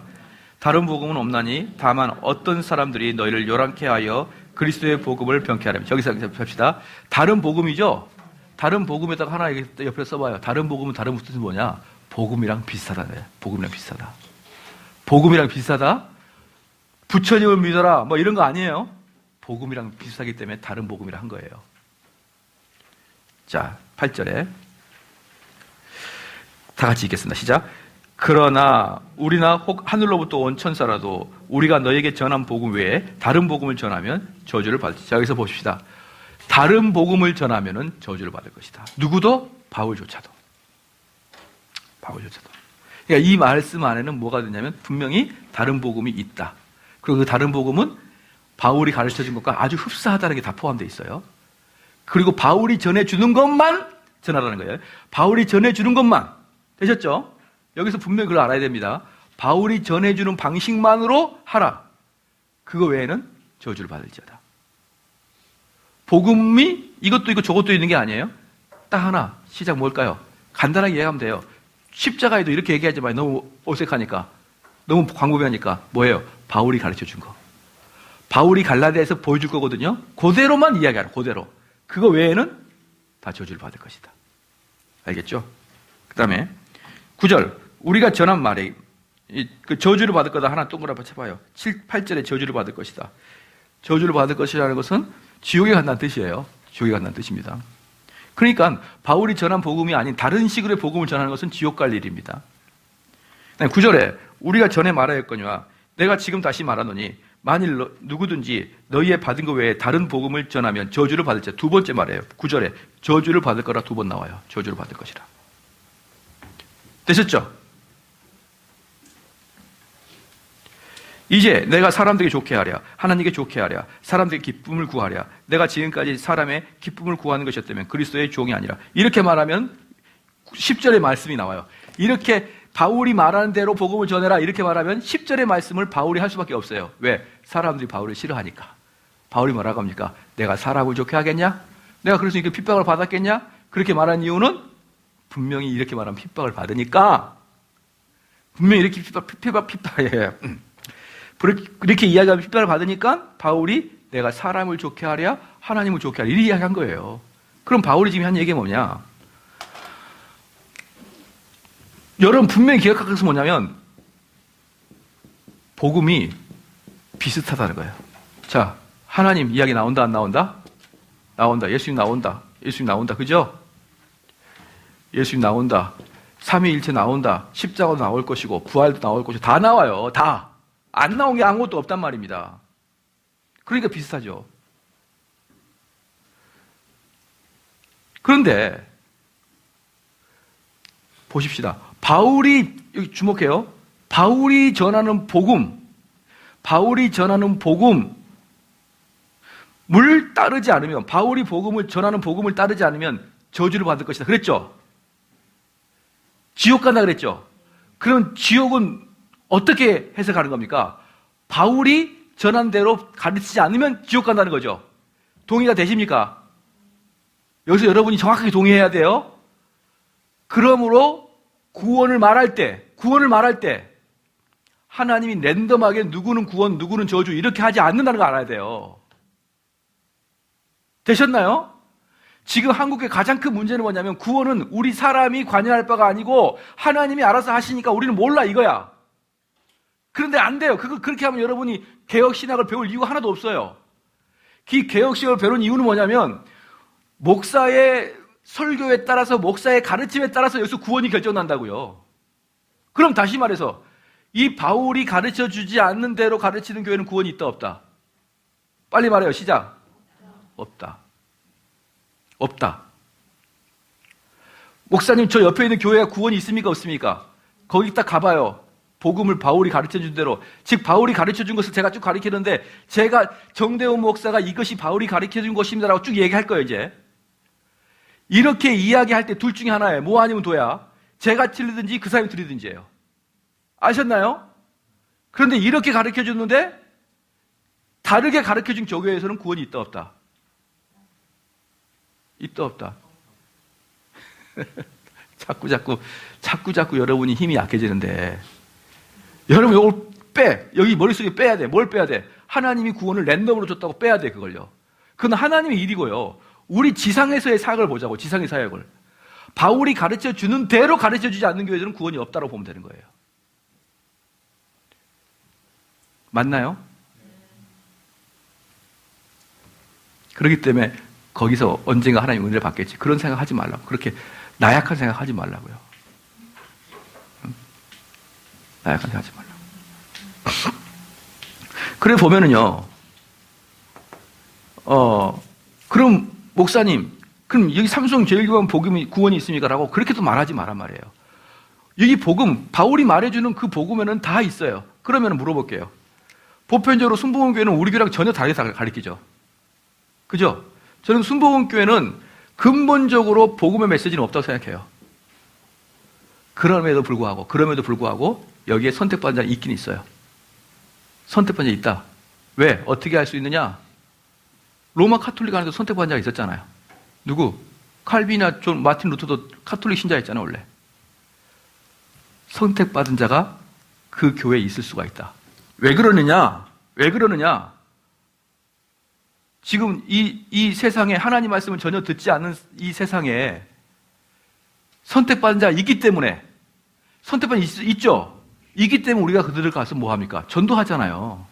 다른 복음은 없나니 다만 어떤 사람들이 너희를 요란케 하여 그리스도의 복음을 병케 하려면. 여기서 봅시다. 다른 복음이죠. 다른 복음에다가 하나 옆에 써봐요. 다른 복음은 다른 뜻은 뭐냐? 복음이랑 비슷하다. 복음이랑 비슷하다. 복음이랑 비슷하다? 부처님을 믿어라 뭐 이런 거 아니에요. 복음이랑 비슷하기 때문에 다른 복음이라 한 거예요. 자, 8절에 다 같이 읽겠습니다. 시작. 그러나 우리나 혹 하늘로부터 온 천사라도 우리가 너에게 전한 복음 외에 다른 복음을 전하면 저주를 받을지. 자, 여기서 보십시다. 다른 복음을 전하면 저주를 받을 것이다. 누구도? 바울조차도. 그러니까 이 말씀 안에는 뭐가 되냐면 분명히 다른 복음이 있다. 그리고 그 다른 복음은 바울이 가르쳐준 것과 아주 흡사하다는 게 다 포함되어 있어요. 그리고 바울이 전해주는 것만 전하라는 거예요. 바울이 전해주는 것만. 되셨죠? 여기서 분명히 그걸 알아야 됩니다. 바울이 전해주는 방식만으로 하라. 그거 외에는 저주를 받을지어다. 복음이 이것도 있고 저것도 있는 게 아니에요. 딱 하나. 시작 뭘까요? 간단하게 이해하면 돼요. 십자가에도 이렇게 얘기하지 마요. 너무 어색하니까. 너무 광범위하니까. 뭐예요? 바울이 가르쳐준 거. 바울이 갈라디아에서 보여줄 거거든요. 그대로만 이야기하라. 그대로. 그거 외에는 다 저주를 받을 것이다. 알겠죠? 그 다음에 9절. 우리가 전한 말에 그 저주를 받을 거다 하나 동그라미 쳐봐요. 7, 8절에 저주를 받을 것이다. 저주를 받을 것이라는 것은 지옥에 간다는 뜻이에요. 지옥에 간다는 뜻입니다. 그러니까 바울이 전한 복음이 아닌 다른 식으로의 복음을 전하는 것은 지옥 갈 일입니다. 9절에 우리가 전에 말하였거니와 내가 지금 다시 말하노니 만일 누구든지 너희의 받은 것 외에 다른 복음을 전하면 저주를 받을지. 두 번째 말이에요. 9절에 저주를 받을 거라 두 번 나와요. 저주를 받을 것이라. 되셨죠? 이제 내가 사람들에게 좋게 하랴 하나님께 좋게 하랴 사람들에게 기쁨을 구하랴 내가 지금까지 사람의 기쁨을 구하는 것이었다면 그리스도의 종이 아니라. 이렇게 말하면 10절의 말씀이 나와요. 이렇게 바울이 말하는 대로 복음을 전해라 이렇게 말하면 10절의 말씀을 바울이 할 수밖에 없어요. 왜? 사람들이 바울을 싫어하니까. 바울이 뭐라고 합니까? 내가 사람을 좋게 하겠냐? 내가 그래서 이렇게 핍박을 받았겠냐? 그렇게 말한 이유는 분명히 이렇게 말하면 핍박을 받으니까. 분명히 이렇게 핍박이에요. 그렇게 이야기하면 핍박을 받으니까 바울이 내가 사람을 좋게 하랴 하나님을 좋게 하랴 이렇게 이야기한 거예요. 그럼 바울이 지금 한 얘기가 뭐냐? 여러분 분명히 기억할 것은 뭐냐면 복음이 비슷하다는 거예요. 자, 하나님 이야기 나온다 안 나온다? 나온다. 예수님 나온다. 예수님 나온다. 그죠? 예수님 나온다. 삼위일체 나온다. 십자가도 나올 것이고 부활도 나올 것이고 다 나와요. 다. 안 나온 게 아무것도 없단 말입니다. 그러니까 비슷하죠. 그런데 보십시다. 바울이 여기 주목해요. 바울이 전하는 복음을 따르지 않으면 바울이 전하는 복음을 따르지 않으면 저주를 받을 것이다. 그랬죠? 지옥 간다 그랬죠? 그럼 지옥은 어떻게 해석하는 겁니까? 바울이 전한 대로 가르치지 않으면 지옥 간다는 거죠. 동의가 되십니까? 여기서 여러분이 정확하게 동의해야 돼요. 그러므로 구원을 말할 때 하나님이 랜덤하게 누구는 구원, 누구는 저주 이렇게 하지 않는다는 걸 알아야 돼요. 되셨나요? 지금 한국의 가장 큰 문제는 뭐냐면 구원은 우리 사람이 관여할 바가 아니고 하나님이 알아서 하시니까 우리는 몰라 이거야. 그런데 안 돼요. 그렇게 하면 여러분이 개혁신학을 배울 이유가 하나도 없어요. 이 개혁식을 배우는 이유는 뭐냐면 목사의 설교에 따라서 목사의 가르침에 따라서 여기서 구원이 결정난다고요. 그럼 다시 말해서 이 바울이 가르쳐주지 않는 대로 가르치는 교회는 구원이 있다 없다? 빨리 말해요. 시작. 없다. 없다. 목사님, 저 옆에 있는 교회가 구원이 있습니까 없습니까? 거기 딱 가봐요. 복음을 바울이 가르쳐준 대로, 즉 바울이 가르쳐준 것을 제가 쭉 가르치는데 제가 정대원 목사가 이것이 바울이 가르쳐준 것입니다라고 쭉 얘기할 거예요. 이제 이렇게 이야기할 때 둘 중에 하나예요. 뭐 아니면 도야. 제가 틀리든지 그 사람이 틀리든지예요. 아셨나요? 그런데 이렇게 가르쳐줬는데 다르게 가르쳐준 교회에서는 구원이 있다 없다? 있다 없다? 자꾸 여러분이 힘이 약해지는데 여러분 이걸 여기 머릿속에 빼야 돼. 뭘 빼야 돼? 하나님이 구원을 랜덤으로 줬다고 빼야 돼. 그걸요. 그건 하나님의 일이고요. 우리 지상에서의 사역을 보자고. 지상의 사역을 바울이 가르쳐주는 대로 가르쳐주지 않는 교회들은 구원이 없다고 보면 되는 거예요. 맞나요? 그렇기 때문에 거기서 언젠가 하나님 은혜를 받겠지. 그런 생각하지 말라고. 그렇게 나약한 생각하지 말라고요. 나약한 생각하지 말라고. 그래 보면은요. 그럼 목사님, 그럼 여기 삼성 제일교회 복음이 구원이 있습니까? 라고 그렇게도 말하지 말란 말이에요. 여기 복음, 바울이 말해주는 그 복음에는 다 있어요. 그러면 물어볼게요. 보편적으로 순복음교회는 우리 교회랑 전혀 다르게 가르치죠. 그죠? 저는 순복음교회는 근본적으로 복음의 메시지는 없다고 생각해요. 그럼에도 불구하고 여기에 선택받은 자는 있긴 있어요. 선택받은 자 있다. 왜? 어떻게 할 수 있느냐? 로마 카톨릭 안에도 선택받은 자가 있었잖아요. 누구? 칼빈이나 마틴 루터도 카톨릭 신자였잖아요, 원래. 선택받은 자가 그 교회에 있을 수가 있다. 왜 그러느냐? 지금 이 세상에 하나님 말씀을 전혀 듣지 않는 이 세상에 선택받은 자가 있기 때문에, 선택받은 있죠? 있기 때문에 우리가 그들을 가서 뭐 합니까? 전도하잖아요.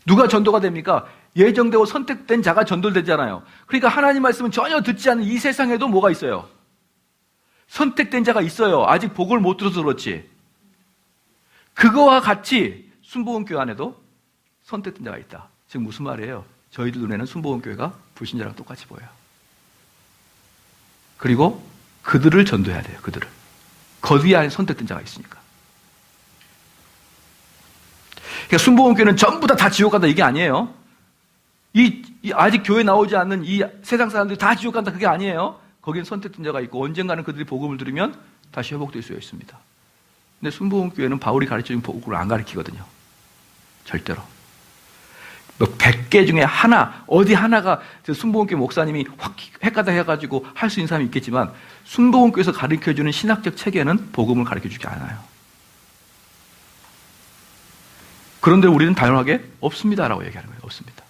누가 전도가 됩니까? 예정되고 선택된 자가 전도되잖아요. 그러니까 하나님 말씀은 전혀 듣지 않는 이 세상에도 뭐가 있어요? 선택된 자가 있어요. 아직 복을 못 들어서 그렇지. 그거와 같이 순복음교회 안에도 선택된 자가 있다. 지금 무슨 말이에요? 저희들 눈에는 순복음교회가 불신자랑 똑같이 보여요. 그리고 그들을 전도해야 돼요. 그들을. 거기 안에 선택된 자가 있으니까. 그러니까 순복음교회는 전부 다 지옥 간다 이게 아니에요. 아직 교회 나오지 않는 이 세상 사람들이 다 지옥 간다 그게 아니에요. 거기는 선택된 자가 있고 언젠가는 그들이 복음을 들으면 다시 회복될 수 있습니다. 근데 순복음교회는 바울이 가르쳐준 복음을 안 가르치거든요. 절대로. 뭐 100개 중에 하나, 어디 하나가 순복음교회 목사님이 확 헷가닥 해가지고 할 수 있는 사람이 있겠지만 순복음교회에서 가르쳐주는 신학적 체계는 복음을 가르쳐주지 않아요. 그런데 우리는 단호하게 없습니다라고 얘기하는 거예요. 없습니다.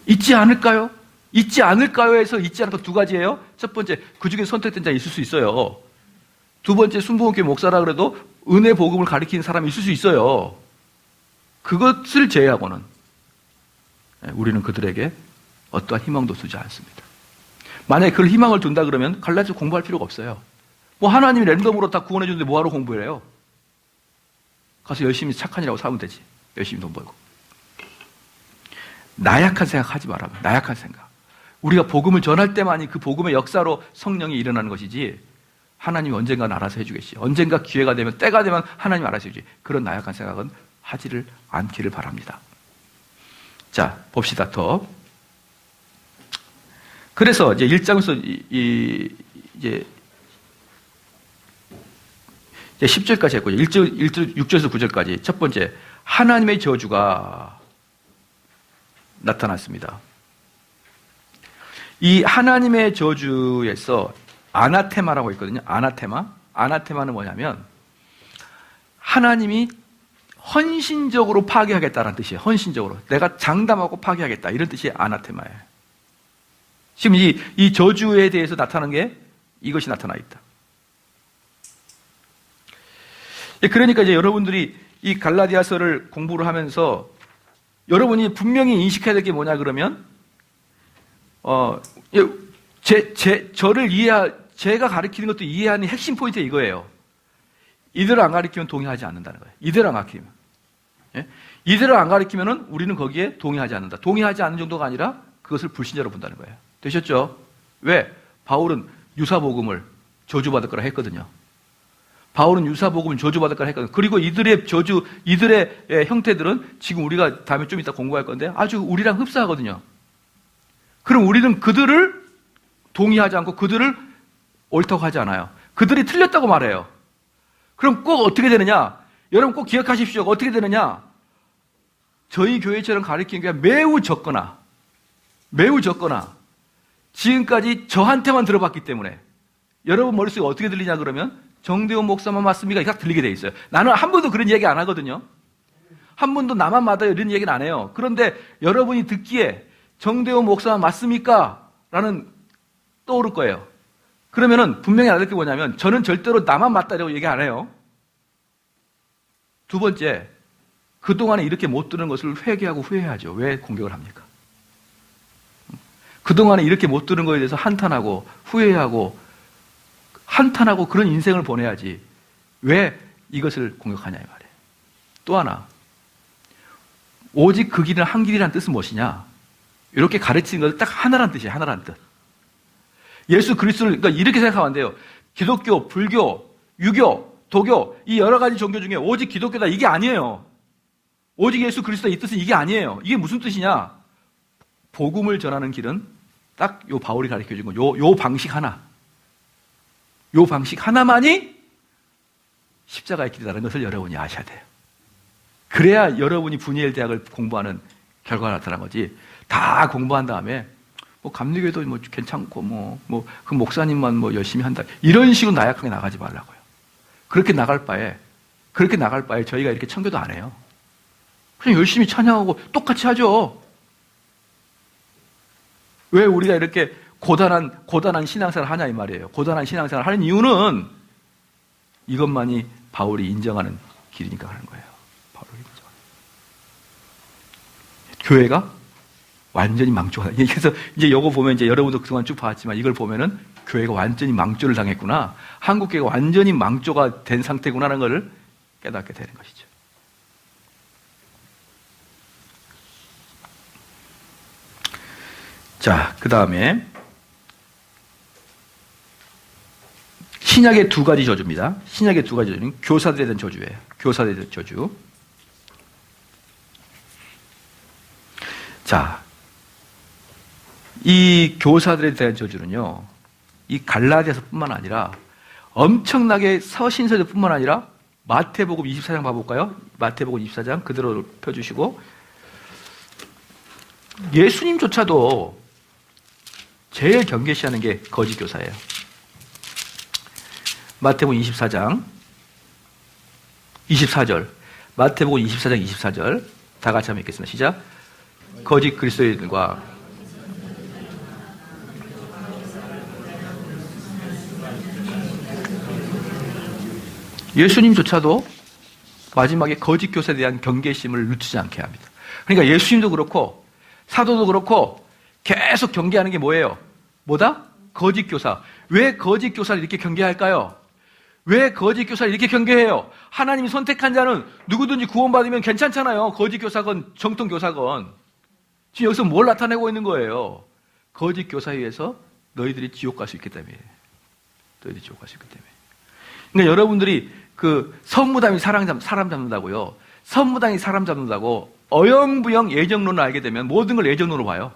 있지 않을까요? 있지 않을까요?에서 있지 않을까 두 가지예요. 첫 번째, 그 중에 선택된 자 있을 수 있어요. 두 번째, 순복음교회 목사라 그래도 은혜 복음을 가르치는 사람이 있을 수 있어요. 그것을 제외하고는 우리는 그들에게 어떠한 희망도 두지 않습니다. 만약에 그걸 희망을 둔다 그러면 갈라디아 공부할 필요가 없어요. 뭐 하나님이 랜덤으로 다 구원해 주는데 뭐하러 공부를 해요? 가서 열심히 착한 일하고 살면 되지. 열심히 돈 벌고. 나약한 생각 하지 마라. 나약한 생각. 우리가 복음을 전할 때만이 그 복음의 역사로 성령이 일어나는 것이지 하나님이 언젠가 알아서 해주겠지. 언젠가 기회가 되면 때가 되면 하나님이 알아서 해주지. 그런 나약한 생각은 하지를 않기를 바랍니다. 자, 봅시다. 더. 그래서 이제 1장에서 이제 10절까지 했고요. 6절에서 9절까지. 첫 번째, 하나님의 저주가 나타났습니다. 이 하나님의 저주에서 아나테마라고 있거든요. 아나테마는 뭐냐면 하나님이 헌신적으로 파괴하겠다는 뜻이에요. 헌신적으로. 내가 장담하고 파괴하겠다. 이런 뜻이 아나테마예요. 지금 이 저주에 대해서 나타나는 게 이것이 나타나 있다. 그러니까 이제 여러분들이 이 갈라디아서를 공부를 하면서 여러분이 분명히 인식해야 될 게 뭐냐 그러면 제가 가르치는 것도 이해하는 핵심 포인트가 이거예요. 이대로 안 가르치면 동의하지 않는다는 거예요. 이대로 안 가르치면. 예? 이대로 안 가르치면은 우리는 거기에 동의하지 않는다. 동의하지 않는 정도가 아니라 그것을 불신자로 본다는 거예요. 되셨죠? 왜? 바울은 유사복음을 저주받을 거라 했거든요. 바울은 유사복음을 저주받을 거라 했거든요. 그리고 이들의 형태들은 지금 우리가 다음에 좀 이따 공부할 건데 아주 우리랑 흡사하거든요. 그럼 우리는 그들을 동의하지 않고 그들을 옳다고 하지 않아요. 그들이 틀렸다고 말해요. 그럼 꼭 어떻게 되느냐? 여러분 꼭 기억하십시오. 어떻게 되느냐? 저희 교회처럼 가르치는 게 매우 적거나 지금까지 저한테만 들어봤기 때문에 여러분 머릿속에 어떻게 들리냐 그러면 정대원 목사만 맞습니까? 딱 들리게 돼 있어요. 나는 한 번도 그런 얘기 안 하거든요. 한 번도 나만 맞아요 이런 얘기는 안 해요. 그런데 여러분이 듣기에 정대원 목사만 맞습니까? 라는 떠오를 거예요. 그러면은 분명히 알아야 될 게 뭐냐면 저는 절대로 나만 맞다라고 얘기 안 해요. 두 번째, 그동안에 이렇게 못 들은 것을 회개하고 후회하죠. 왜 공격을 합니까? 그동안에 이렇게 못 들은 것에 대해서 한탄하고 후회하고 그런 인생을 보내야지 왜 이것을 공격하냐 이 말이에요. 또 하나, 오직 그 길은 한 길이라는 뜻은 무엇이냐? 이렇게 가르치는 것은 딱 하나라는 뜻이에요. 하나라는 뜻. 예수 그리스도를 그러니까 이렇게 생각하면 안 돼요. 기독교, 불교, 유교, 도교 이 여러 가지 종교 중에 오직 기독교다 이게 아니에요. 오직 예수 그리스도 이 뜻은 이게 아니에요. 이게 무슨 뜻이냐? 복음을 전하는 길은 딱 요 바울이 가르쳐 준 거. 요 방식 하나. 요 방식 하나만이 십자가의 길이라는 것을 여러분이 아셔야 돼요. 그래야 여러분이 분이엘 대학을 공부하는 결과가 나타난 거지. 다 공부한 다음에 뭐 감리교회도 뭐 괜찮고 그 목사님만 뭐 열심히 한다. 이런 식으로 나약하게 나가지 말라고요. 그렇게 나갈 바에 저희가 이렇게 청교도 안 해요. 그냥 열심히 찬양하고 똑같이 하죠. 왜 우리가 이렇게 고단한 신앙생활을 하냐 이 말이에요. 고단한 신앙생활을 하는 이유는 이것만이 바울이 인정하는 길이니까 하는 거예요. 바울이 인정하는. 교회가 완전히 망조가. 그래서 이제 이거 보면 이제 여러분도 그동안 쭉 봤지만 이걸 보면은 교회가 완전히 망조를 당했구나. 한국 교회가 완전히 망조가 된 상태구나라는 걸 깨닫게 되는 것이죠. 자, 그 다음에 신약의 두 가지 저주입니다. 신약의 두 가지 저주는 교사들에 대한 저주예요. 교사들에 대한 저주. 자, 이 교사들에 대한 저주는요, 이 갈라디아서뿐만 아니라 엄청나게 서신서들뿐만 아니라 마태복음 24장 봐볼까요? 마태복음 24장 그대로 펴주시고 예수님조차도 제일 경계시하는 게 거짓 교사예요. 마태복음 24장 24절 마태복음 24장 24절 다 같이 한번 읽겠습니다. 시작. 거짓 그리스도인과 예수님조차도 마지막에 거짓 교사에 대한 경계심을 늦추지 않게 합니다. 그러니까 예수님도 그렇고 사도도 그렇고 계속 경계하는 게 뭐예요? 뭐다? 거짓 교사. 왜 거짓 교사를 이렇게 경계할까요? 왜 거짓 교사를 이렇게 경계해요? 하나님이 선택한 자는 누구든지 구원받으면 괜찮잖아요. 거짓 교사건 정통 교사건. 지금 여기서 뭘 나타내고 있는 거예요? 거짓 교사에 의해서 너희들이 지옥 갈 수 있기 때문에. 너희들이 지옥 갈 수 있기 때문에. 그러니까 여러분들이 그 선무당이 사람 잡는다고요. 선무당이 사람 잡는다고 어영부영 예정론을 알게 되면 모든 걸 예정론으로 봐요.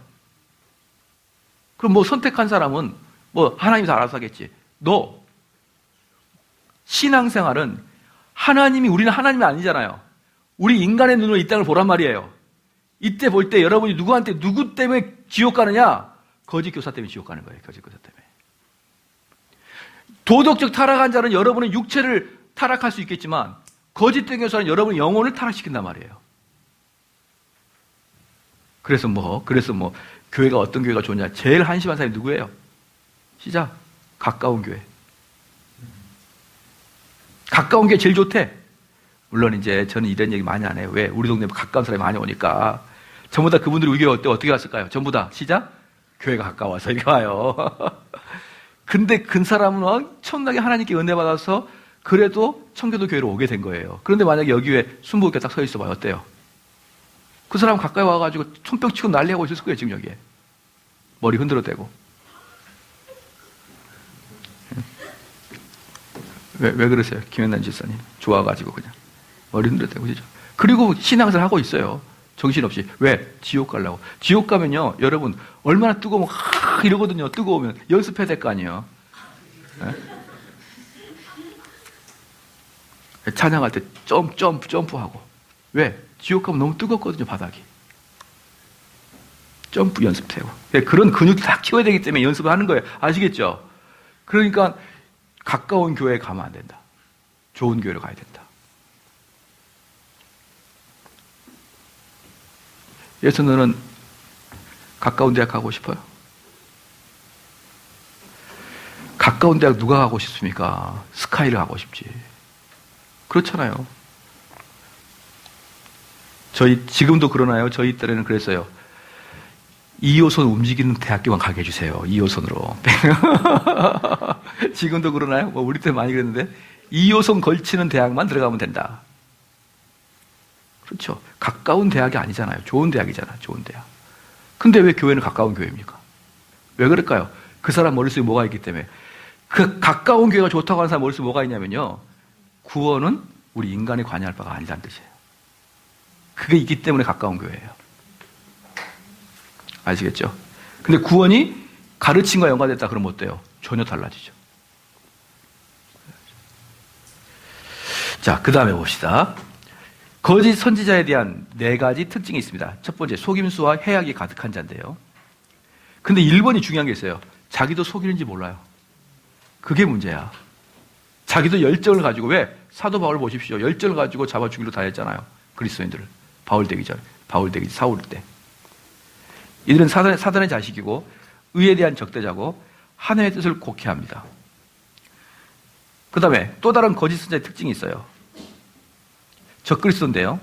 그럼 뭐 선택한 사람은 뭐 하나님이 다 알아서 하겠지. 너 신앙생활은 우리는 하나님이 아니잖아요. 우리 인간의 눈으로 이 땅을 보란 말이에요. 이때 볼 때 여러분이 누구 때문에 지옥 가느냐? 거짓 교사 때문에 지옥 가는 거예요. 거짓 교사 때문에. 도덕적 타락한 자는 여러분은 육체를 타락할 수 있겠지만 거짓된 교사는 여러분의 영혼을 타락시킨단 말이에요. 그래서 교회가 어떤 교회가 좋냐? 제일 한심한 사람이 누구예요? 시작. 가까운 교회. 가까운 게 제일 좋대. 물론 이제 저는 이런 얘기 많이 안 해요. 왜? 우리 동네에 가까운 사람이 많이 오니까 전부 다 그분들이 우리 교회 어떻게 왔을까요? 전부 다 시작? 교회가 가까워서 이렇게 와요. 근데 그 사람은 엄청나게 하나님께 은혜 받아서 그래도 청교도 교회로 오게 된 거예요. 그런데 만약에 여기에 순복음교회 딱 서 있어봐요. 어때요? 그 사람 가까이 와가지고 손뼉 치고 난리하고 있을 거예요. 지금 여기에. 머리 흔들어대고. 왜 그러세요? 김현남 집사님. 좋아가지고 그냥. 머리 흔들어대고. 그죠? 그리고 신앙생활 하고 있어요. 정신없이. 왜? 지옥 가려고. 지옥 가면요. 여러분 얼마나 뜨거우면 이러거든요. 뜨거우면. 연습해야 될 거 아니에요. 네? 찬양할 때 점프하고. 왜? 지옥 가면 너무 뜨겁거든요. 바닥이. 점프 연습해요. 그런 근육을 다 키워야 되기 때문에 연습을 하는 거예요. 아시겠죠? 그러니까 가까운 교회에 가면 안 된다. 좋은 교회로 가야 된다. 예수 너는 가까운 대학 가고 싶어요? 가까운 대학 누가 가고 싶습니까? 스카이를 가고 싶지. 그렇잖아요. 지금도 그러나요? 저희 때는 그랬어요. 2호선 움직이는 대학교만 가게 해주세요. 2호선으로. 지금도 그러나요? 우리 때 많이 그랬는데 2호선 걸치는 대학만 들어가면 된다. 그렇죠. 가까운 대학이 아니잖아요. 좋은 대학이잖아요. 좋은 대학. 근데 왜 교회는 가까운 교회입니까? 왜 그럴까요? 그 사람 머릿속에 뭐가 있기 때문에. 그 가까운 교회가 좋다고 하는 사람 머릿속에 뭐가 있냐면요. 구원은 우리 인간이 관여할 바가 아니라는 뜻이에요. 그게 있기 때문에 가까운 교회예요. 아시겠죠? 근데 구원이 가르침과 연관됐다 그러면 어때요? 전혀 달라지죠. 자, 그 다음에 봅시다. 거짓 선지자에 대한 4가지 특징이 있습니다. 첫 번째, 속임수와 해악이 가득한 자인데요. 근데 1번이 중요한 게 있어요. 자기도 속이는지 몰라요. 그게 문제야. 자기도 열정을 가지고, 왜? 사도 바울 보십시오. 열정을 가지고 잡아 죽이려 다 했잖아요. 그리스도인들을. 바울 되기 사울 때. 이들은 사단의 자식이고 의에 대한 적대자고 하나님의 뜻을 곡해합니다. 그 다음에 또 다른 거짓 선지자의 특징이 있어요. 적그리스도인데요.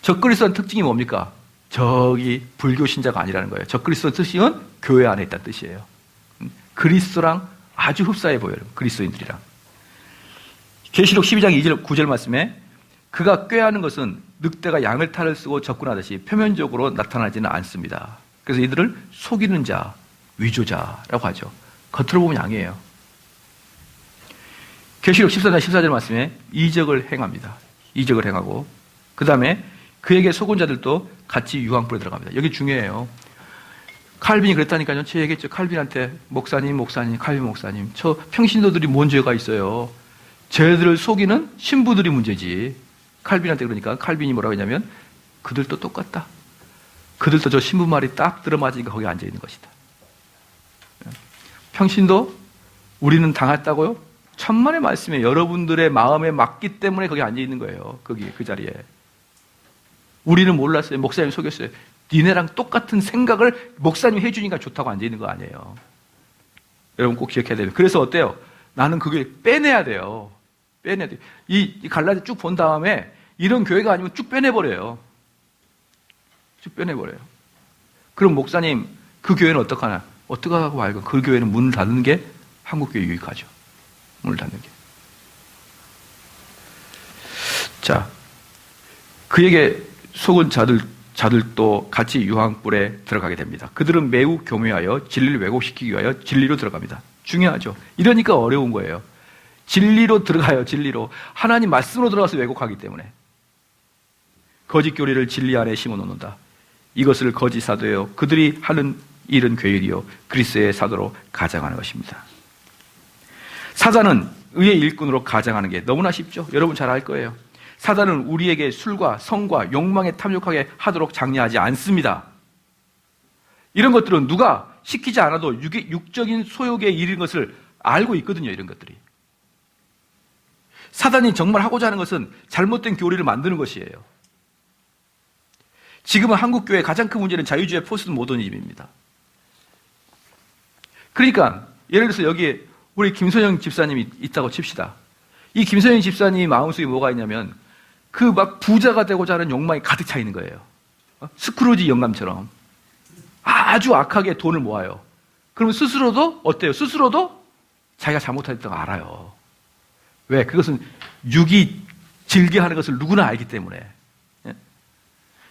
적그리스도의 특징이 뭡니까? 저기 불교 신자가 아니라는 거예요. 적그리스도의 뜻은 교회 안에 있다는 뜻이에요. 그리스도랑 아주 흡사해 보여요. 그리스도인들이랑. 계시록 12장 2절 9절 말씀에 그가 꾀하는 것은 늑대가 양을 탈을 쓰고 접근하듯이 표면적으로 나타나지는 않습니다. 그래서 이들을 속이는 자, 위조자라고 하죠. 겉으로 보면 양이에요. 계시록 14장 14절 말씀에 이적을 행합니다. 이적을 행하고 그 다음에 그에게 속은 자들도 같이 유황불에 들어갑니다. 여기 중요해요. 칼빈이 그랬다니까요. 제가 얘기했죠. 칼빈한테 칼빈 목사님 저 평신도들이 뭔 죄가 있어요. 쟤들을 속이는 신부들이 문제지. 칼빈한테 그러니까 칼빈이 뭐라고 했냐면 그들도 똑같다. 그들도 저 신부 말이 딱 들어맞으니까 거기 앉아있는 것이다. 평신도 우리는 당했다고요? 천만의 말씀에 여러분들의 마음에 맞기 때문에 거기 앉아있는 거예요. 거기 그 자리에. 우리는 몰랐어요. 목사님 속였어요. 니네랑 똑같은 생각을 목사님이 해주니까 좋다고 앉아있는 거 아니에요. 여러분 꼭 기억해야 돼요. 그래서 어때요? 나는 그걸 빼내야 돼요. 빼내야 돼요. 이 갈라디 쭉 본 다음에 이런 교회가 아니면 쭉 빼내버려요. 쭉 빼내버려요. 그럼 목사님 그 교회는 어떡하나? 어떡하고 알고 그 교회는 문을 닫는 게 한국교회 유익하죠. 문을 닫는 게. 자, 그에게 속은 자들도 같이 유황불에 들어가게 됩니다. 그들은 매우 교묘하여 진리를 왜곡시키기 위하여 진리로 들어갑니다. 중요하죠. 이러니까 어려운 거예요. 진리로 들어가요. 진리로. 하나님 말씀으로 들어가서 왜곡하기 때문에. 거짓 교리를 진리 안에 심어놓는다. 이것을 거짓 사도요. 그들이 하는 일은 괴일이요. 그리스도의 사도로 가장하는 것입니다. 사단은 의의 일꾼으로 가장하는 게 너무나 쉽죠. 여러분 잘 알 거예요. 사단은 우리에게 술과 성과 욕망에 탐욕하게 하도록 장려하지 않습니다. 이런 것들은 누가 시키지 않아도 육적인 소욕에 이르는 것을 알고 있거든요. 이런 것들이. 사단이 정말 하고자 하는 것은 잘못된 교리를 만드는 것이에요. 지금은 한국교회의 가장 큰 문제는 자유주의 포스트 모더니즘입니다. 그러니까 예를 들어서 여기에 우리 김선영 집사님이 있다고 칩시다. 이 김선영 집사님 마음속에 뭐가 있냐면 그 막 부자가 되고자 하는 욕망이 가득 차 있는 거예요. 스크루지 영감처럼 아주 악하게 돈을 모아요. 그러면 스스로도 어때요? 스스로도 자기가 잘못했다는 걸 알아요. 왜? 그것은 육이 즐겨하는 것을 누구나 알기 때문에.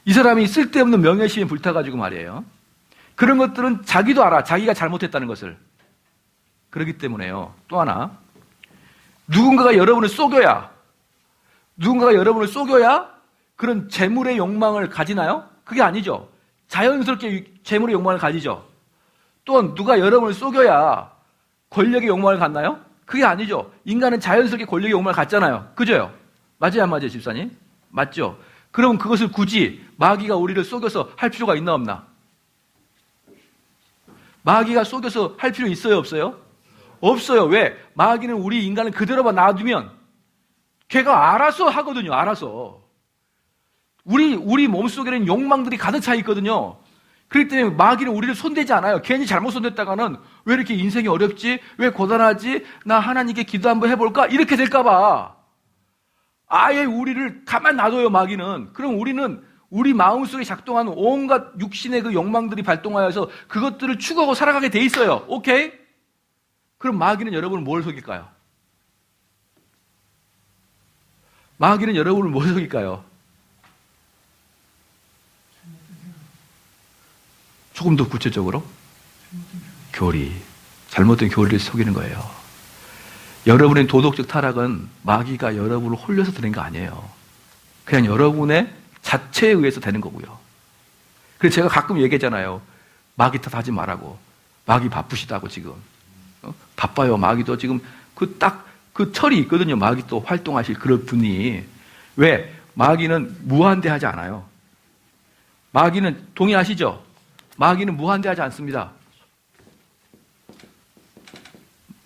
이 사람이 쓸데없는 명예심에 불타가지고 말이에요. 그런 것들은 자기도 알아. 자기가 잘못했다는 것을. 그렇기 때문에요. 또 하나, 누군가가 여러분을 속여야 그런 재물의 욕망을 가지나요? 그게 아니죠. 자연스럽게 재물의 욕망을 가지죠. 또한 누가 여러분을 속여야 권력의 욕망을 갖나요? 그게 아니죠. 인간은 자연스럽게 권력의 욕망을 갖잖아요. 그죠? 맞아요, 안 맞아요, 집사님? 맞죠? 그럼 그것을 굳이 마귀가 우리를 속여서 할 필요가 있나 없나? 마귀가 속여서 할 필요 있어요, 없어요? 없어요. 왜? 마귀는 우리 인간을 그대로만 놔두면 걔가 알아서 하거든요. 알아서. 우리 몸속에는 욕망들이 가득 차 있거든요. 그렇기 때문에 마귀는 우리를 손대지 않아요. 괜히 잘못 손댔다가는 왜 이렇게 인생이 어렵지? 왜 고단하지? 나 하나님께 기도 한번 해볼까? 이렇게 될까봐 아예 우리를 가만 놔둬요, 마귀는. 그럼 우리는 우리 마음속에 작동하는 온갖 육신의 그 욕망들이 발동하여서 그것들을 추구하고 살아가게 돼 있어요. 오케이? 그럼 마귀는 여러분을 뭘 속일까요? 마귀는 여러분을 뭘 속일까요? 조금 더 구체적으로 교리, 잘못된 교리를 속이는 거예요. 여러분의 도덕적 타락은 마귀가 여러분을 홀려서 드는 거 아니에요. 그냥 여러분의 자체에 의해서 되는 거고요. 그래서 제가 가끔 얘기하잖아요. 마귀 탓하지 말라고. 마귀 바쁘시다고 지금. 바빠요. 마귀도 지금 그 철이 있거든요. 마귀 또 활동하실 그런 분이. 왜? 마귀는 무한대하지 않아요. 마귀는 동의하시죠? 마귀는 무한대하지 않습니다.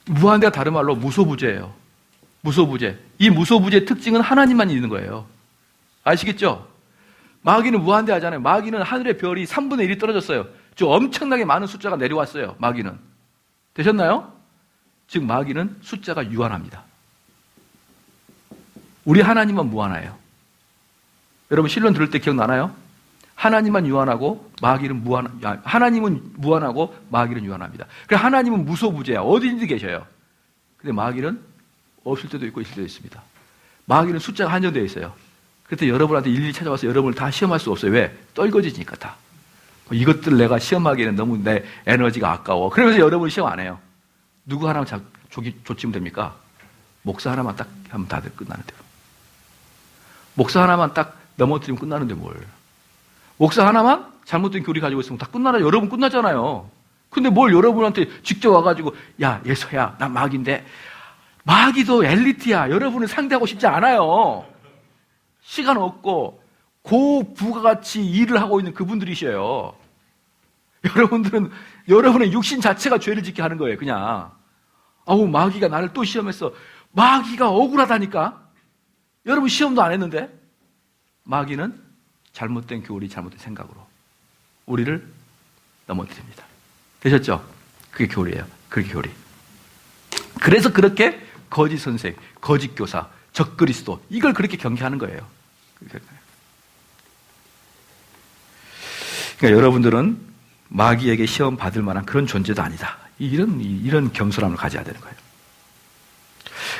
무한대가 다른 말로 무소부재예요. 무소부재. 이 무소부재의 특징은 하나님만 있는 거예요. 아시겠죠? 마귀는 무한대하잖아요. 마귀는 하늘의 별이 3분의 1이 떨어졌어요. 저 엄청나게 많은 숫자가 내려왔어요. 마귀는. 되셨나요? 즉 마귀는 숫자가 유한합니다. 우리 하나님은 무한해요. 여러분 신론 들을 때 기억나나요? 하나님만 유한하고 하나님은 무한하고 마귀는 유한합니다. 그래서 하나님은 무소부재야. 어디든지 계셔요. 근데 마귀는 없을 때도 있고 있을 때도 있습니다. 마귀는 숫자가 한정되어 있어요. 그래서 여러분한테 일일이 찾아와서 여러분을 다 시험할 수 없어요. 왜? 떨거지니까 다. 이것들 내가 시험하기에는 너무 내 에너지가 아까워. 그러면서 여러분을 시험 안 해요. 누구 하나만 조치면 됩니까? 목사 하나만 딱 하면 다들 끝나는데요. 목사 하나만 딱 넘어뜨리면 끝나는데 뭘. 목사 하나만 잘못된 교리 가지고 있으면 다 끝나나, 여러분 끝나잖아요. 근데 뭘 여러분한테 직접 와가지고, 야, 예서야, 나 마귀인데, 마귀도 엘리트야. 여러분을 상대하고 싶지 않아요. 시간 없고, 고부가같이 일을 하고 있는 그분들이셔요. 여러분의 육신 자체가 죄를 짓게 하는 거예요, 그냥. 아우, 마귀가 나를 또 시험했어. 마귀가 억울하다니까? 여러분 시험도 안 했는데? 마귀는 잘못된 교리, 잘못된 생각으로 우리를 넘어뜨립니다. 되셨죠? 그게 교리예요. 그게 교리. 그래서 그렇게 거짓 선생, 거짓 교사, 적그리스도 이걸 그렇게 경계하는 거예요. 그러니까 여러분들은 마귀에게 시험 받을 만한 그런 존재도 아니다. 이런 겸손함을 가져야 되는 거예요.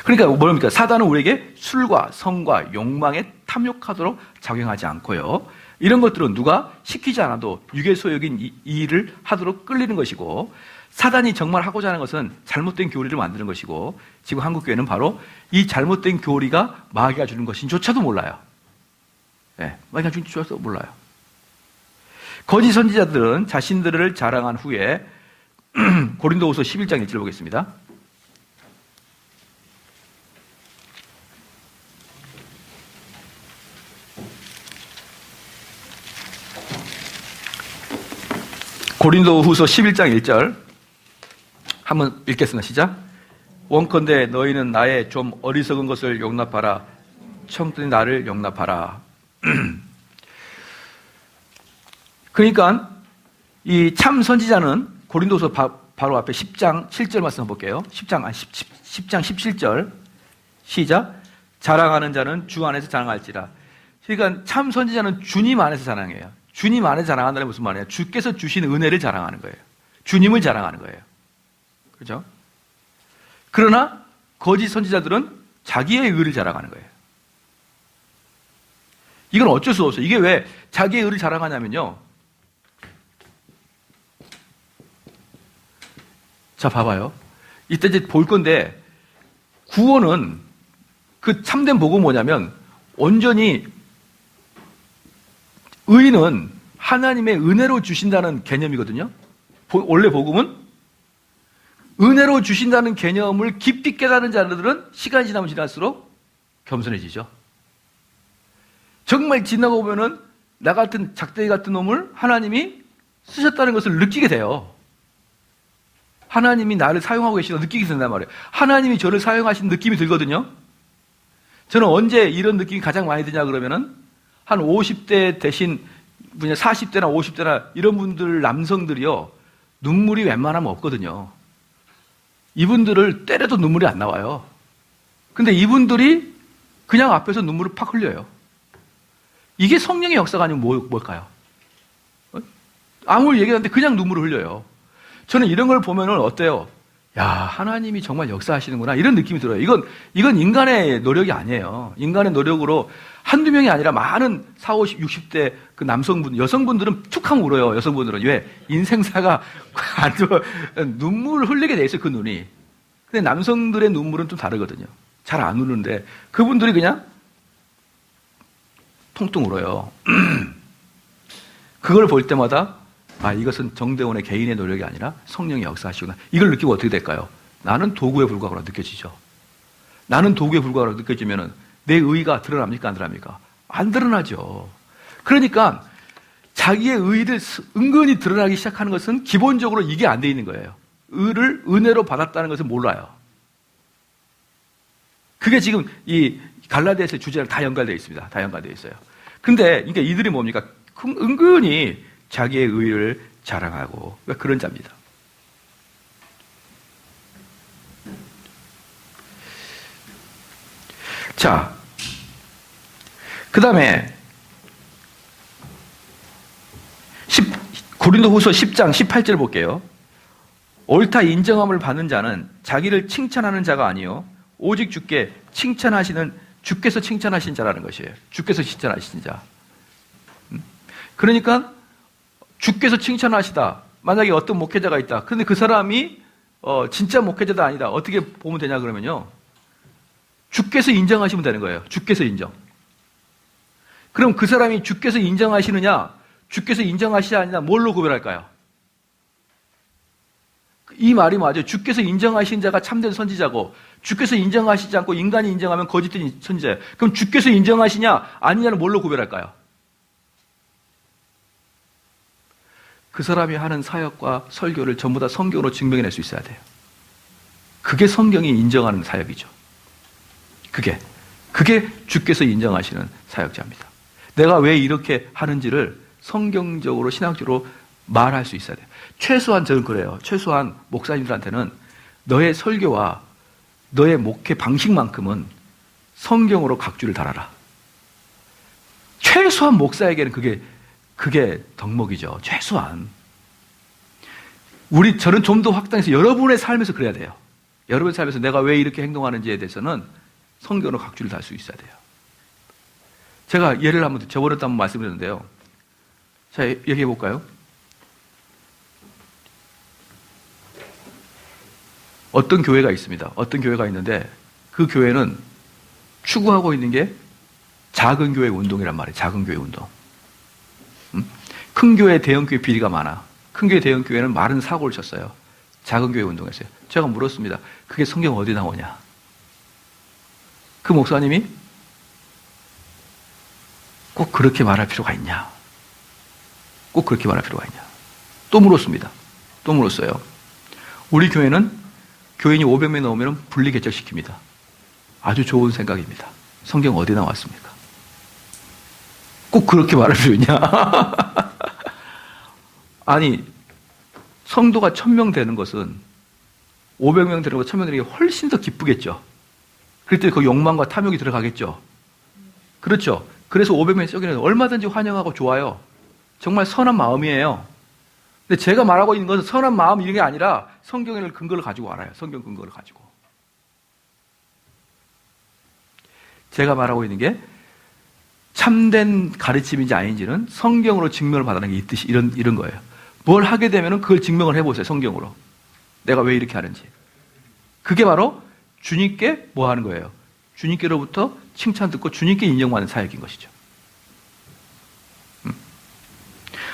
그러니까 뭡니까? 사단은 우리에게 술과 성과 욕망에 탐욕하도록 작용하지 않고요. 이런 것들은 누가 시키지 않아도 육의 소욕인 이 일을 하도록 끌리는 것이고, 사단이 정말 하고자 하는 것은 잘못된 교리를 만드는 것이고, 지금 한국교회는 바로 이 잘못된 교리가 마귀가 주는 것인조차도 몰라요. 네, 마귀가 주는 것조차도 몰라요. 거짓 선지자들은 자신들을 자랑한 후에 고린도후서 11장 1절 보겠습니다. 고린도후서 11장 1절 한번 읽겠습니다. 시작. 원컨대 너희는 나의 좀 어리석은 것을 용납하라. 청뚱이 나를 용납하라. 그러니까 이 참 선지자는 고린도서 바로 앞에 10장 7절 말씀 볼게요. 10장 17절 시작. 자랑하는 자는 주 안에서 자랑할지라. 그러니까 참 선지자는 주님 안에서 자랑해요. 주님 안에 자랑한다는 무슨 말이에요? 주께서 주신 은혜를 자랑하는 거예요. 주님을 자랑하는 거예요. 그렇죠? 그러나 거짓 선지자들은 자기의 의를 자랑하는 거예요. 이건 어쩔 수 없어요. 이게 왜 자기의 의를 자랑하냐면요. 자, 봐봐요. 이때 이제 볼 건데, 구원은 그 참된 복음은 뭐냐면, 온전히 의는 하나님의 은혜로 주신다는 개념이거든요. 원래 복음은 은혜로 주신다는 개념을 깊이 깨달은 자들은 시간이 지나면 지날수록 겸손해지죠. 정말 지나고 보면은 나 같은 작대기 같은 놈을 하나님이 쓰셨다는 것을 느끼게 돼요. 하나님이 나를 사용하고 계시다 느끼게 된단 말이에요. 하나님이 저를 사용하신 느낌이 들거든요. 저는 언제 이런 느낌이 가장 많이 드냐 그러면은 한 50대 대신 40대나 50대나 이런 분들 남성들이요. 눈물이 웬만하면 없거든요. 이분들을 때려도 눈물이 안 나와요. 근데 이분들이 그냥 앞에서 눈물을 팍 흘려요. 이게 성령의 역사가 아니면 뭘까요? 아무 얘기 안 하는데 그냥 눈물을 흘려요. 저는 이런 걸 보면은 어때요? 야, 하나님이 정말 역사하시는구나. 이런 느낌이 들어요. 이건 인간의 노력이 아니에요. 인간의 노력으로 한두 명이 아니라 많은 40, 50, 60대 그 여성분들은 툭 하면 울어요. 여성분들은. 왜? 인생사가 눈물을 흘리게 돼 있어요. 그 눈이. 근데 남성들의 눈물은 좀 다르거든요. 잘 안 우는데 그분들이 그냥 통통 울어요. 그걸 볼 때마다 아, 이것은 정대원의 개인의 노력이 아니라 성령의 역사하시구나. 이걸 느끼고 어떻게 될까요? 나는 도구에 불과하다고 느껴지죠. 나는 도구에 불과하다고 느껴지면은 내 의의가 드러납니까? 안 드러납니까? 안 드러나죠. 그러니까 자기의 의의를 은근히 드러나기 시작하는 것은 기본적으로 이게 안 돼 있는 거예요. 의를 은혜로 받았다는 것을 몰라요. 그게 지금 이 갈라디아서의 주제랑 다 연관되어 있습니다. 다 연관되어 있어요. 근데 그러니까 이들이 뭡니까? 은근히 자기의 의를 자랑하고 그러니까 그런 자입니다. 자, 그 다음에 고린도후서 10장 18절 볼게요. 옳다 인정함을 받는 자는 자기를 칭찬하는 자가 아니요 오직 주께서 칭찬하신 자라는 것이에요. 주께서 칭찬하신 자. 그러니까 주께서 칭찬하시다. 만약에 어떤 목회자가 있다. 그런데 그 사람이 진짜 목회자도 아니다. 어떻게 보면 되냐 그러면요. 주께서 인정하시면 되는 거예요. 주께서 인정. 그럼 그 사람이 주께서 인정하시느냐, 주께서 인정하시지 않느냐, 뭘로 구별할까요? 이 말이 맞아요. 주께서 인정하신 자가 참된 선지자고, 주께서 인정하시지 않고 인간이 인정하면 거짓된 선지자예요. 그럼 주께서 인정하시냐, 아니냐는 뭘로 구별할까요? 그 사람이 하는 사역과 설교를 전부 다 성경으로 증명해낼 수 있어야 돼요. 그게 성경이 인정하는 사역이죠. 그게 주께서 인정하시는 사역자입니다. 내가 왜 이렇게 하는지를 성경적으로 신학적으로 말할 수 있어야 돼요. 최소한 저는 그래요. 최소한 목사님들한테는 너의 설교와 너의 목회 방식만큼은 성경으로 각주를 달아라. 최소한 목사에게는 그게 덕목이죠. 최소한. 저는 좀 더 확장해서 여러분의 삶에서 그래야 돼요. 여러분의 삶에서 내가 왜 이렇게 행동하는지에 대해서는 성경으로 각주를 달 수 있어야 돼요. 제가 예를 저번에 한번 말씀드렸는데요. 자, 얘기해 볼까요? 어떤 교회가 있습니다. 어떤 교회가 있는데 그 교회는 추구하고 있는 게 작은 교회 운동이란 말이에요. 작은 교회 운동. 큰 교회, 대형 교회 비리가 많아. 큰 교회, 대형 교회는 많은 사고를 쳤어요. 작은 교회 운동했어요. 제가 물었습니다. 그게 성경 어디 나오냐? 그 목사님이 꼭 그렇게 말할 필요가 있냐? 꼭 그렇게 말할 필요가 있냐? 또 물었습니다. 또 물었어요. 우리 교회는 교인이 500명 넘으면 분리 개척시킵니다. 아주 좋은 생각입니다. 성경 어디 나왔습니까? 꼭 그렇게 말할 필요 있냐? 아니, 성도가 1000명 되는 것은 500명 되는 것, 1000명 되는 게 훨씬 더 기쁘겠죠. 그럴 때 그 욕망과 탐욕이 들어가겠죠. 그렇죠. 그래서 500명이 썩이는 얼마든지 환영하고 좋아요. 정말 선한 마음이에요. 근데 제가 말하고 있는 것은 선한 마음 이런 게 아니라 성경의 근거를 가지고 알아요. 성경 근거를 가지고. 제가 말하고 있는 게 참된 가르침인지 아닌지는 성경으로 증명을 받아내는 게 있듯이 이런 거예요. 뭘 하게 되면 그걸 증명을 해보세요. 성경으로. 내가 왜 이렇게 하는지. 그게 바로 주님께 뭐 하는 거예요? 주님께로부터 칭찬 듣고 주님께 인정받는 사역인 것이죠.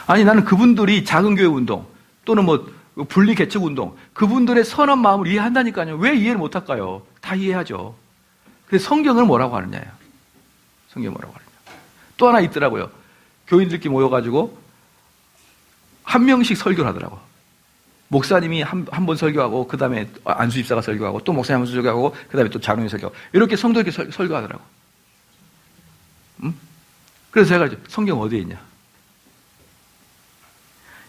아니 나는 그분들이 작은 교회 운동 또는 뭐 분리 개척 운동 그분들의 선한 마음을 이해한다니까요. 왜 이해를 못할까요? 다 이해하죠. 그래서 성경을 뭐라고 하느냐예요. 성경 뭐라고 하느냐. 또 하나 있더라고요. 교인들끼리 모여가지고 한 명씩 설교를 하더라고. 목사님이 한 번 설교하고 그 다음에 안수 집사가 설교하고 또 목사님 한 번 설교하고 그 다음에 또 장로님 설교하고 이렇게 성도에게 설교하더라고. 그래서 제가 성경 어디에 있냐.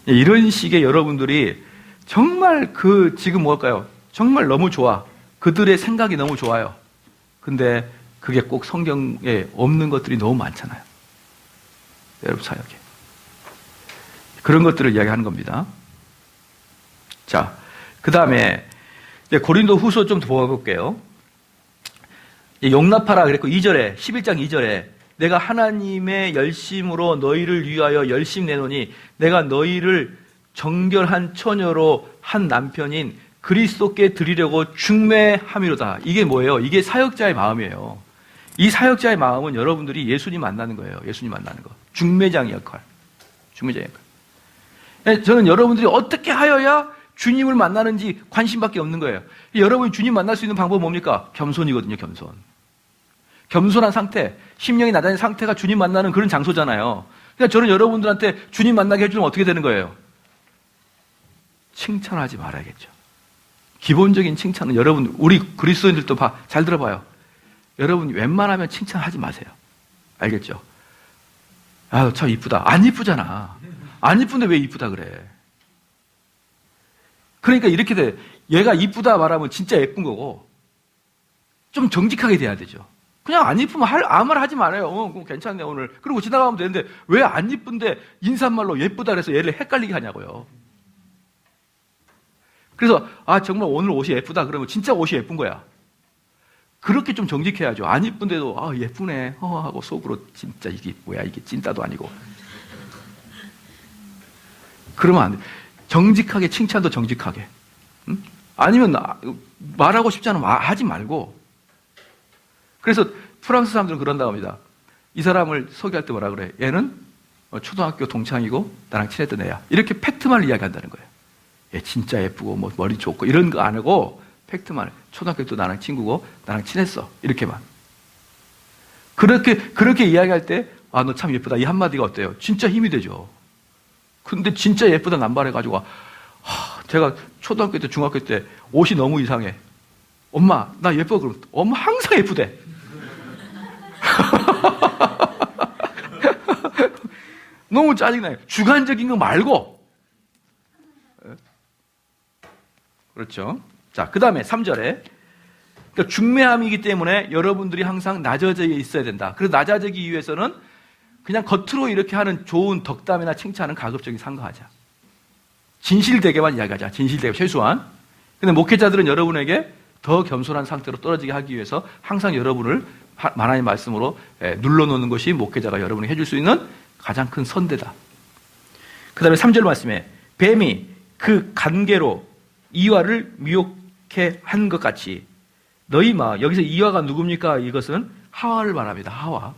이런 식의 여러분들이 정말 지금 뭘까요? 정말 너무 좋아. 그들의 생각이 너무 좋아요. 근데 그게 꼭 성경에 없는 것들이 너무 많잖아요. 여러분 사역에. 그런 것들을 이야기하는 겁니다. 자, 그 다음에 고린도 후서 좀 더 보아볼게요. 용납하라 그랬고 2절에 11장 2절에 내가 하나님의 열심으로 너희를 위하여 열심 내노니 내가 너희를 정결한 처녀로 한 남편인 그리스도께 드리려고 중매함이로다. 이게 뭐예요? 이게 사역자의 마음이에요. 이 사역자의 마음은 여러분들이 예수님 만나는 거예요. 예수님 만나는 거. 중매장 역할. 중매장 역할. 저는 여러분들이 어떻게 하여야 주님을 만나는지 관심밖에 없는 거예요. 여러분이 주님 만날 수 있는 방법은 뭡니까? 겸손이거든요. 겸손. 겸손한 상태, 심령이 낮아진 상태가 주님 만나는 그런 장소잖아요. 그러니까 저는 여러분들한테 주님 만나게 해주면 어떻게 되는 거예요? 칭찬하지 말아야겠죠. 기본적인 칭찬은 여러분, 우리 그리스도인들도 잘 들어봐요. 여러분 웬만하면 칭찬하지 마세요. 알겠죠? 아, 참 이쁘다. 안 이쁘잖아. 안 이쁜데 왜 이쁘다 그래? 그러니까 이렇게 돼. 얘가 이쁘다 말하면 진짜 예쁜 거고 좀 정직하게 돼야 되죠. 그냥 안 이쁘면 아무 말 하지 말아요. 그럼 괜찮네 오늘. 그리고 지나가면 되는데 왜 안 이쁜데 인사말로 예쁘다 그래서 얘를 헷갈리게 하냐고요. 그래서 정말 오늘 옷이 예쁘다 그러면 진짜 옷이 예쁜 거야. 그렇게 좀 정직해야죠. 안 이쁜데도 예쁘네 하고 속으로 진짜 이게 뭐야 이게 찐따도 아니고. 그러면 안 돼. 정직하게 칭찬도 정직하게. 응? 아니면 말하고 싶지 않으면 하지 말고. 그래서 프랑스 사람들은 그런다고 합니다. 이 사람을 소개할 때 뭐라 그래? 얘는 초등학교 동창이고 나랑 친했던 애야. 이렇게 팩트만 이야기한다는 거예요. 얘 진짜 예쁘고 뭐 머리 좋고 이런 거 안 하고 팩트만 해. 초등학교 때도 나랑 친구고 나랑 친했어. 이렇게만. 그렇게 이야기할 때 너 참 예쁘다. 이 한마디가 어때요? 진짜 힘이 되죠. 근데 진짜 예쁘다 남발해가지고 제가 초등학교 때 중학교 때 옷이 너무 이상해. 엄마 나 예뻐. 그럼 엄마 항상 예쁘대. 너무 짜증나요. 주관적인 거 말고. 그렇죠. 자, 그 다음에 3절에 그러니까 중매함이기 때문에 여러분들이 항상 낮아져 있어야 된다. 그래서 낮아지기 위해서는 그냥 겉으로 이렇게 하는 좋은 덕담이나 칭찬은 가급적이 삼가하자. 진실되게만 이야기하자. 진실되게 최소한. 근데 목회자들은 여러분에게 더 겸손한 상태로 떨어지게 하기 위해서 항상 여러분을 하나님의 말씀으로 눌러놓는 것이 목회자가 여러분이 해줄 수 있는 가장 큰 선대다. 그 다음에 3절 말씀에 뱀이 그 간계로 이와를 미혹해 한 것 같이 너희 마음, 여기서 이와가 누굽니까? 이것은 하와를 말합니다. 하와.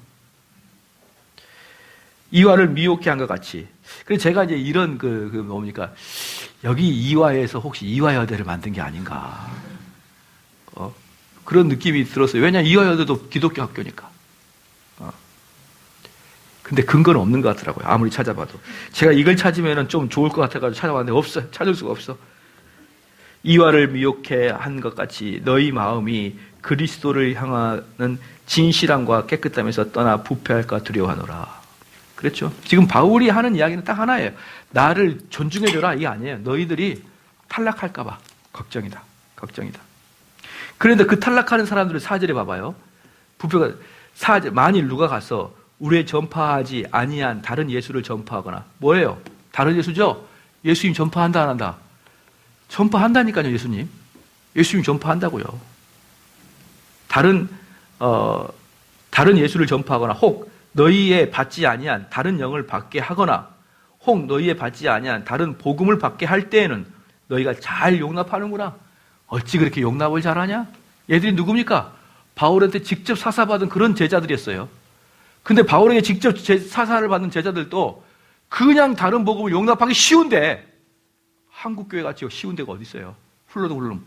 이와를 미혹해 한 것 같이. 그래서 제가 이제 이런 뭡니까? 여기 이와에서 혹시 이화여대를 만든 게 아닌가. 그런 느낌이 들었어요. 왜냐하면 이화여대도 기독교 학교니까. 근데 근거는 없는 것 같더라고요. 아무리 찾아봐도. 제가 이걸 찾으면 좀 좋을 것 같아가지고 찾아봤는데 없어요. 찾을 수가 없어. 이와를 미혹해 한 것 같이 너희 마음이 그리스도를 향하는 진실함과 깨끗함에서 떠나 부패할까 두려워하노라. 그렇죠? 지금 바울이 하는 이야기는 딱 하나예요. 나를 존중해줘라 이게 아니에요. 너희들이 탈락할까 봐 걱정이다. 걱정이다. 그런데 그 탈락하는 사람들을 4절에 봐봐요. 부패가 4절 만일 누가 가서 우리의 전파하지 아니한 다른 예수를 전파하거나. 뭐예요? 다른 예수죠? 예수님 전파한다 안 한다? 전파한다니까요. 예수님 전파한다고요. 다른 예수를 전파하거나 혹 너희의 받지 아니한 다른 영을 받게 하거나 혹 너희의 받지 아니한 다른 복음을 받게 할 때에는 너희가 잘 용납하는구나. 어찌 그렇게 용납을 잘하냐? 얘들이 누굽니까? 바울한테 직접 사사받은 그런 제자들이었어요. 근데 바울에게 직접 사사를 받는 제자들도 그냥 다른 복음을 용납하기 쉬운데 한국 교회 같이 쉬운 데가 어디 있어요? 훌러덩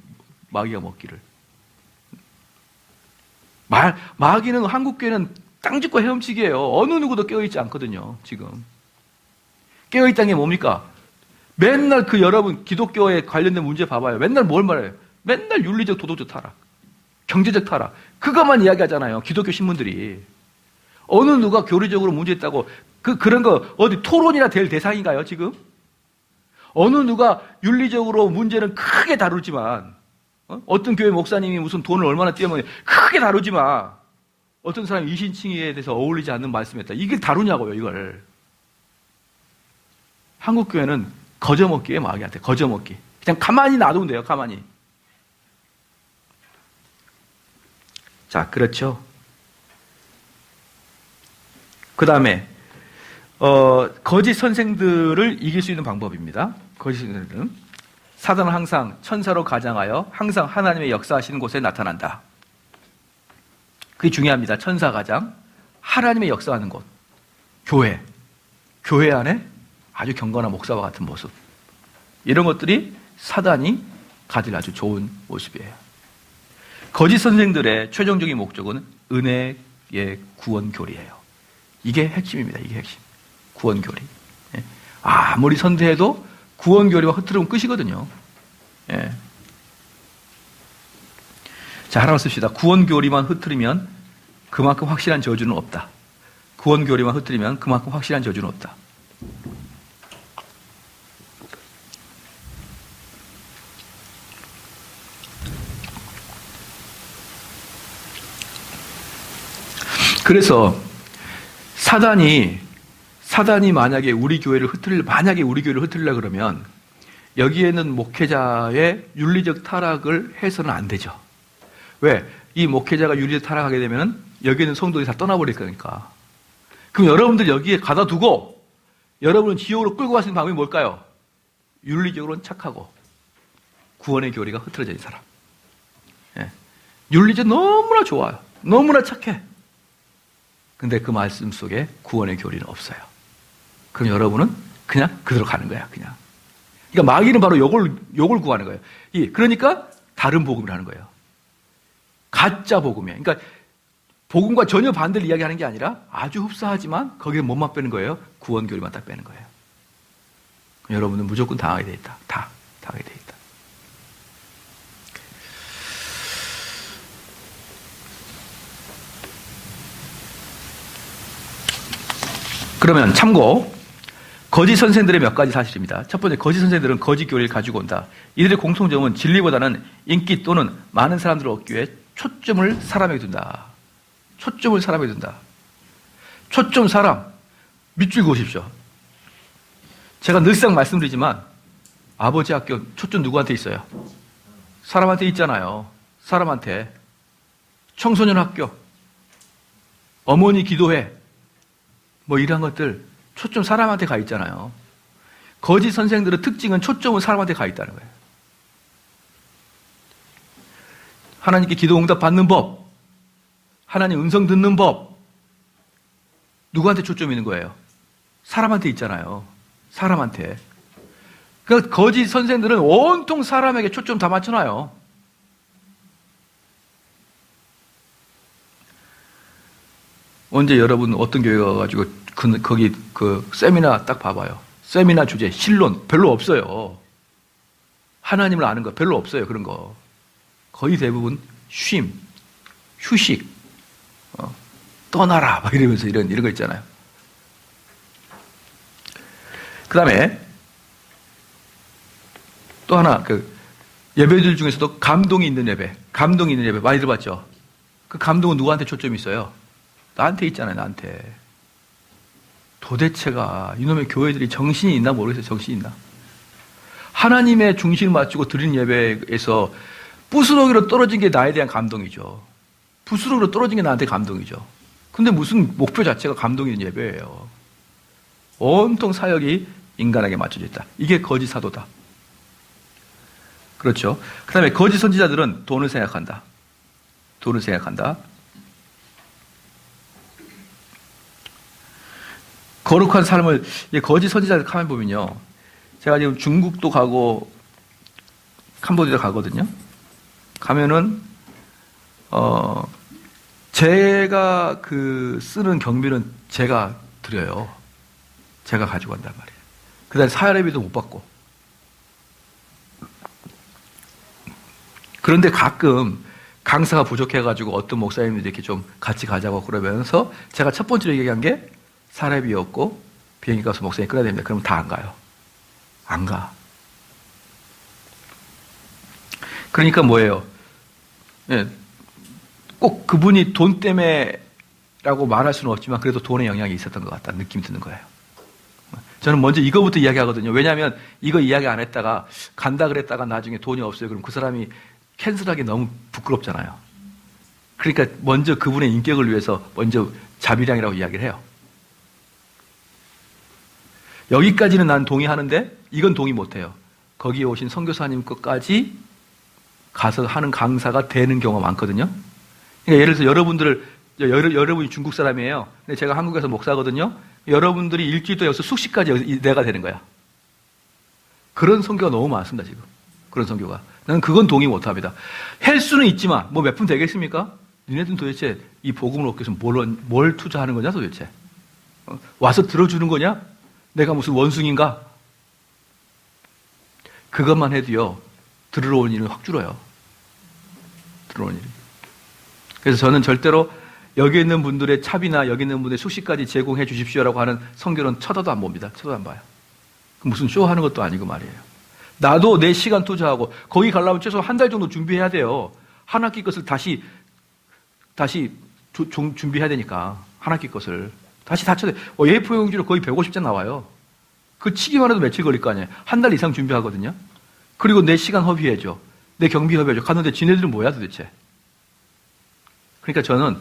마귀가 먹기를. 마귀는 한국 교회는 땅짓고 헤엄치기예요. 어느 누구도 깨어있지 않거든요. 지금 깨어있다는 게 뭡니까? 맨날 여러분 기독교에 관련된 문제 봐봐요. 맨날 뭘 말해요? 맨날 윤리적 도덕적 타락, 경제적 타락, 그것만 이야기하잖아요. 기독교 신문들이. 어느 누가 교리적으로 문제 있다고 그런 거 어디 토론이나 될 대상인가요, 지금? 어느 누가 윤리적으로 문제는 크게 다루지만, 어떤 교회 목사님이 무슨 돈을 얼마나 띄우면 크게 다루지만, 어떤 사람이 이신칭의에 대해서 어울리지 않는 말씀했다. 이게 다루냐고요, 이걸. 한국 교회는 거저먹기에 마귀한테, 거저먹기. 그냥 가만히 놔두면 돼요, 가만히. 자, 그렇죠. 그 다음에, 거짓 선생들을 이길 수 있는 방법입니다. 거짓 선생들은. 사단은 항상 천사로 가장하여 항상 하나님의 역사하시는 곳에 나타난다. 그게 중요합니다. 천사 가장. 하나님의 역사하는 곳. 교회. 교회 안에 아주 경건한 목사와 같은 모습. 이런 것들이 사단이 가질 아주 좋은 모습이에요. 거짓 선생들의 최종적인 목적은 은혜의 구원교리예요. 이게 핵심입니다. 이게 핵심. 구원교리. 아무리 선대해도 구원교리와 흐트러면 끝이거든요. 예. 자, 하나만 씁시다. 구원교리만 흐트리면 그만큼 확실한 저주는 없다. 구원교리만 흐트리면 그만큼 확실한 저주는 없다. 그래서 사단이 만약에 우리 교회를 흐트리려 그러면 여기에는 목회자의 윤리적 타락을 해서는 안 되죠. 왜? 이 목회자가 윤리적 타락하게 되면 여기에는 성도들이 다 떠나버릴 거니까. 그럼 여러분들 여기에 가다 두고 여러분은 지옥으로 끌고 가시는 방법이 뭘까요? 윤리적으로는 착하고 구원의 교리가 흐트러져 있는 사람. 예. 윤리적 너무나 좋아요. 너무나 착해. 근데 그 말씀 속에 구원의 교리는 없어요. 그럼 여러분은 그냥 그대로 가는 거야, 그냥. 그러니까 마귀는 바로 요걸 구하는 거예요. 그러니까 다른 복음이라는 거예요. 가짜 복음이에요. 그러니까 복음과 전혀 반대를 이야기하는 게 아니라 아주 흡사하지만 거기에 뭐만 빼는 거예요? 구원 교리만 딱 빼는 거예요. 여러분은 무조건 당하게 돼 있다. 다 당하게 돼 있다. 그러면 참고 거짓 선생들의 몇 가지 사실입니다. 첫 번째, 거짓 선생들은 거짓 교리를 가지고 온다. 이들의 공통점은 진리보다는 인기 또는 많은 사람들을 얻기 위해 초점을 사람에게 둔다. 초점을 사람에게 둔다. 초점 사람. 밑줄 그으십시오. 제가 늘상 말씀드리지만 아버지 학교 초점 누구한테 있어요? 사람한테 있잖아요. 사람한테. 청소년 학교, 어머니 기도회, 뭐 이런 것들 초점 사람한테 가 있잖아요. 거짓 선생들의 특징은 초점은 사람한테 가 있다는 거예요. 하나님께 기도 응답 받는 법, 하나님 음성 듣는 법, 누구한테 초점이 있는 거예요? 사람한테 있잖아요. 사람한테. 그러니까 거짓 선생들은 온통 사람에게 초점 다 맞춰놔요. 언제 여러분 어떤 교회 가가지고 거기 세미나 딱 봐봐요. 세미나 주제, 신론 별로 없어요. 하나님을 아는 거 별로 없어요. 그런 거. 거의 대부분 쉼, 휴식, 떠나라 막 이러면서 이런 거 있잖아요. 그 다음에 또 하나 예배들 중에서도 감동이 있는 예배 많이 들어봤죠? 그 감동은 누구한테 초점이 있어요? 나한테 있잖아요. 나한테. 도대체가 이놈의 교회들이 정신이 있나 모르겠어요. 정신이 있나? 하나님의 중심을 맞추고 드리는 예배에서 부스러기로 떨어진 게 나에 대한 감동이죠. 부스러기로 떨어진 게 나한테 감동이죠. 근데 무슨 목표 자체가 감동이 있는 예배예요. 온통 사역이 인간에게 맞춰져 있다. 이게 거짓 사도다. 그렇죠. 그 다음에 거짓 선지자들은 돈을 생각한다. 돈을 생각한다. 거룩한 삶을, 거짓 선지자들 가만 보면요. 제가 지금 중국도 가고, 캄보디아도 가거든요. 가면은, 제가 쓰는 경비는 제가 드려요. 제가 가지고 간단 말이에요. 그 다음에 사례비도 못 받고. 그런데 가끔 강사가 부족해가지고 어떤 목사님들이 이렇게 좀 같이 가자고 그러면서 제가 첫 번째로 얘기한 게 사례비였고 비행기 값을 목사님 끊어야 됩니다. 그러면 다 안 가요. 안 가. 그러니까 뭐예요? 예, 꼭 그분이 돈 때문에라고 말할 수는 없지만 그래도 돈의 영향이 있었던 것 같다는 느낌이 드는 거예요. 저는 먼저 이거부터 이야기하거든요. 왜냐하면 이거 이야기 안 했다가 간다 그랬다가 나중에 돈이 없어요. 그럼 그 사람이 캔슬하기 너무 부끄럽잖아요. 그러니까 먼저 그분의 인격을 위해서 먼저 자비량이라고 이야기를 해요. 여기까지는 난 동의하는데 이건 동의 못해요. 거기에 오신 선교사님 것까지 가서 하는 강사가 되는 경우가 많거든요. 그러니까 예를 들어서 여러분이 중국 사람이에요. 근데 제가 한국에서 목사거든요. 여러분들이 일주일 동안 여기서 숙식까지 내가 되는 거야. 그런 선교가 너무 많습니다, 지금. 그런 선교가. 나는 그건 동의 못 합니다. 할 수는 있지만, 뭐 몇 푼 되겠습니까? 니네들은 도대체 이 복음을 얻기 위해서 뭘 투자하는 거냐, 도대체? 와서 들어주는 거냐? 내가 무슨 원숭인가? 그것만 해도요, 들으러 온 일은 확 줄어요. 들어온 일이. 그래서 저는 절대로 여기 있는 분들의 차비나 여기 있는 분들의 숙식까지 제공해 주십시오라고 하는 선교는 쳐다도 안 봅니다. 쳐다도 안 봐요. 무슨 쇼 하는 것도 아니고 말이에요. 나도 내 시간 투자하고 거기 가려면 최소 한 달 정도 준비해야 돼요. 한 학기 것을 다시 준비해야 되니까 한 학기 것을 다시 다 쳐야 돼. A4 용지로 거의 150장 나와요. 그 치기만 해도 며칠 걸릴 거 아니에요. 한 달 이상 준비하거든요. 그리고 내 시간 허비해줘. 내 경비 허비해줘. 갔는데 지네들은 뭐야 도대체. 그러니까 저는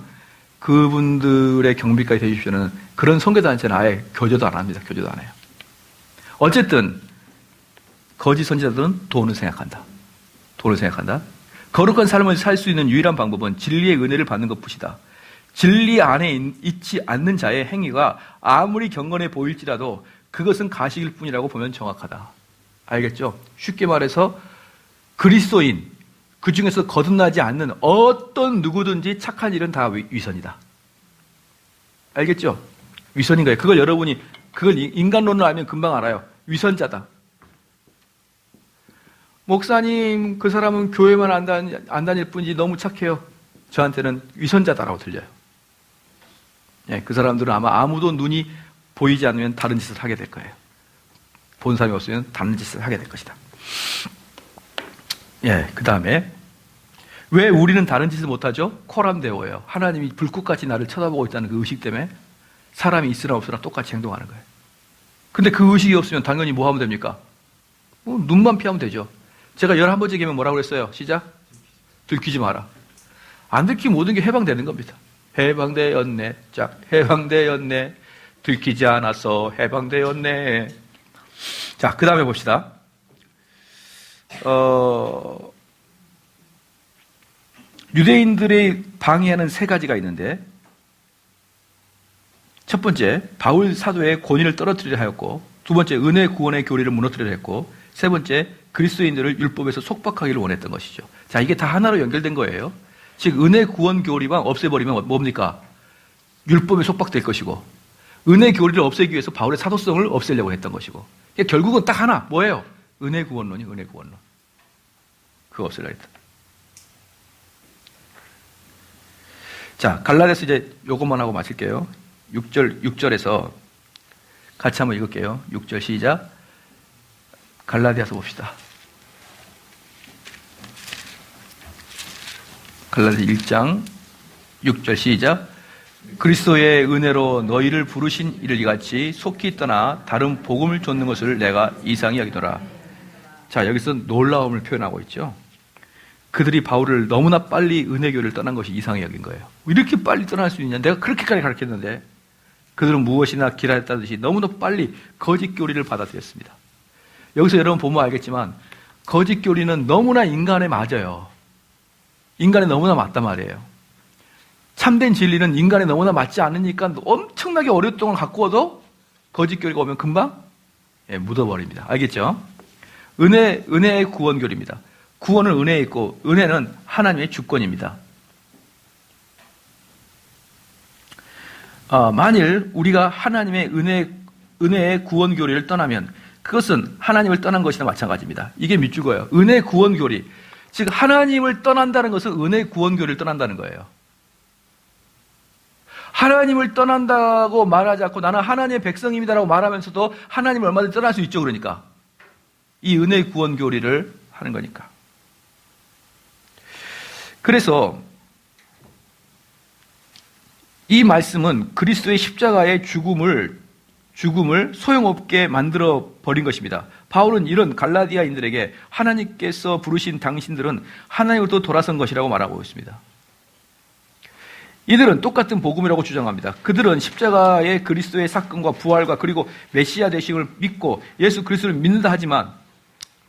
그분들의 경비까지 대주십시오는 그런 선교단체는 아예 교조도 안 합니다. 교조도 안 해요. 어쨌든 거짓 선지자들은 돈을 생각한다. 돈을 생각한다. 거룩한 삶을 살 수 있는 유일한 방법은 진리의 은혜를 받는 것뿐이다. 진리 안에 있지 않는 자의 행위가 아무리 경건해 보일지라도 그것은 가식일 뿐이라고 보면 정확하다. 알겠죠? 쉽게 말해서 그리스도인, 그 중에서 거듭나지 않는 어떤 누구든지 착한 일은 다 위선이다. 알겠죠? 위선인 거예요. 그걸 인간론으로 알면 금방 알아요. 위선자다. 목사님, 그 사람은 교회만 안 다닐 뿐이지 너무 착해요. 저한테는 위선자다라고 들려요. 예, 그 사람들은 아마 아무도 눈이 보이지 않으면 다른 짓을 하게 될 거예요. 본 사람이 없으면 다른 짓을 하게 될 것이다. 예, 그 다음에 왜 우리는 다른 짓을 못하죠? 코람데오예요. 하나님이 불꽃같이 나를 쳐다보고 있다는 그 의식 때문에 사람이 있으나 없으나 똑같이 행동하는 거예요. 근데 그 의식이 없으면 당연히 뭐 하면 됩니까? 눈만 피하면 되죠. 제가 11번째 계명 뭐라고 그랬어요? 시작. 들키지 마라. 안 들키면 모든 게 해방되는 겁니다. 해방되었네. 짝. 해방되었네. 들키지 않았어. 해방되었네. 자, 그 다음에 봅시다. 유대인들의 방해하는 세 가지가 있는데, 첫 번째, 바울 사도의 권위를 떨어뜨리려 하였고, 두 번째, 은혜 구원의 교리를 무너뜨리려 했고, 세 번째, 그리스도인들을 율법에서 속박하기를 원했던 것이죠. 자, 이게 다 하나로 연결된 거예요. 즉, 은혜 구원 교리만 없애버리면 뭡니까? 율법에 속박될 것이고, 은혜 교리를 없애기 위해서 바울의 사도성을 없애려고 했던 것이고, 결국은 딱 하나, 뭐예요? 은혜 구원론이 은혜 구원론. 그거 없애려고 했다. 자, 갈라디아서 이제 요것만 하고 마칠게요. 6절에서 같이 한번 읽을게요. 6절 시작. 갈라디아서 봅시다. 갈라디아 1장 6절 시작. 그리스도의 은혜로 너희를 부르신 이를 같이 속히 떠나 다른 복음을 쫓는 것을 내가 이상히 여기더라. 자, 여기서 놀라움을 표현하고 있죠. 그들이 바울을 너무나 빨리 은혜교를 떠난 것이 이상히 여긴 거예요. 이렇게 빨리 떠날 수 있냐? 내가 그렇게까지 가르쳤는데 그들은 무엇이나 기다렸다듯이 너무나 빨리 거짓 교리를 받아들였습니다. 여기서 여러분 보면 알겠지만 거짓 교리는 너무나 인간에 맞아요. 인간에 너무나 맞단 말이에요. 참된 진리는 인간에 너무나 맞지 않으니까 엄청나게 오랫동안 갖고 와도 거짓 교리가 오면 금방 묻어버립니다. 알겠죠? 은혜의 구원교리입니다. 구원은 은혜에 있고 은혜는 하나님의 주권입니다. 만일 우리가 하나님의 은혜의 구원교리를 떠나면 그것은 하나님을 떠난 것이나 마찬가지입니다. 이게 밑줄거예요. 은혜의 구원교리. 즉 하나님을 떠난다는 것은 은혜의 구원교리를 떠난다는 거예요. 하나님을 떠난다고 말하지 않고 나는 하나님의 백성입니다라고 말하면서도 하나님을 얼마든지 떠날 수 있죠. 그러니까 이 은혜의 구원교리를 하는 거니까. 그래서 이 말씀은 그리스도의 십자가의 죽음을 소용없게 만들어 버린 것입니다. 바울은 이런 갈라디아인들에게 하나님께서 부르신 당신들은 하나님으로부터 돌아선 것이라고 말하고 있습니다. 이들은 똑같은 복음이라고 주장합니다. 그들은 십자가의 그리스도의 사건과 부활과 그리고 메시아 되심을 믿고 예수 그리스도를 믿는다 하지만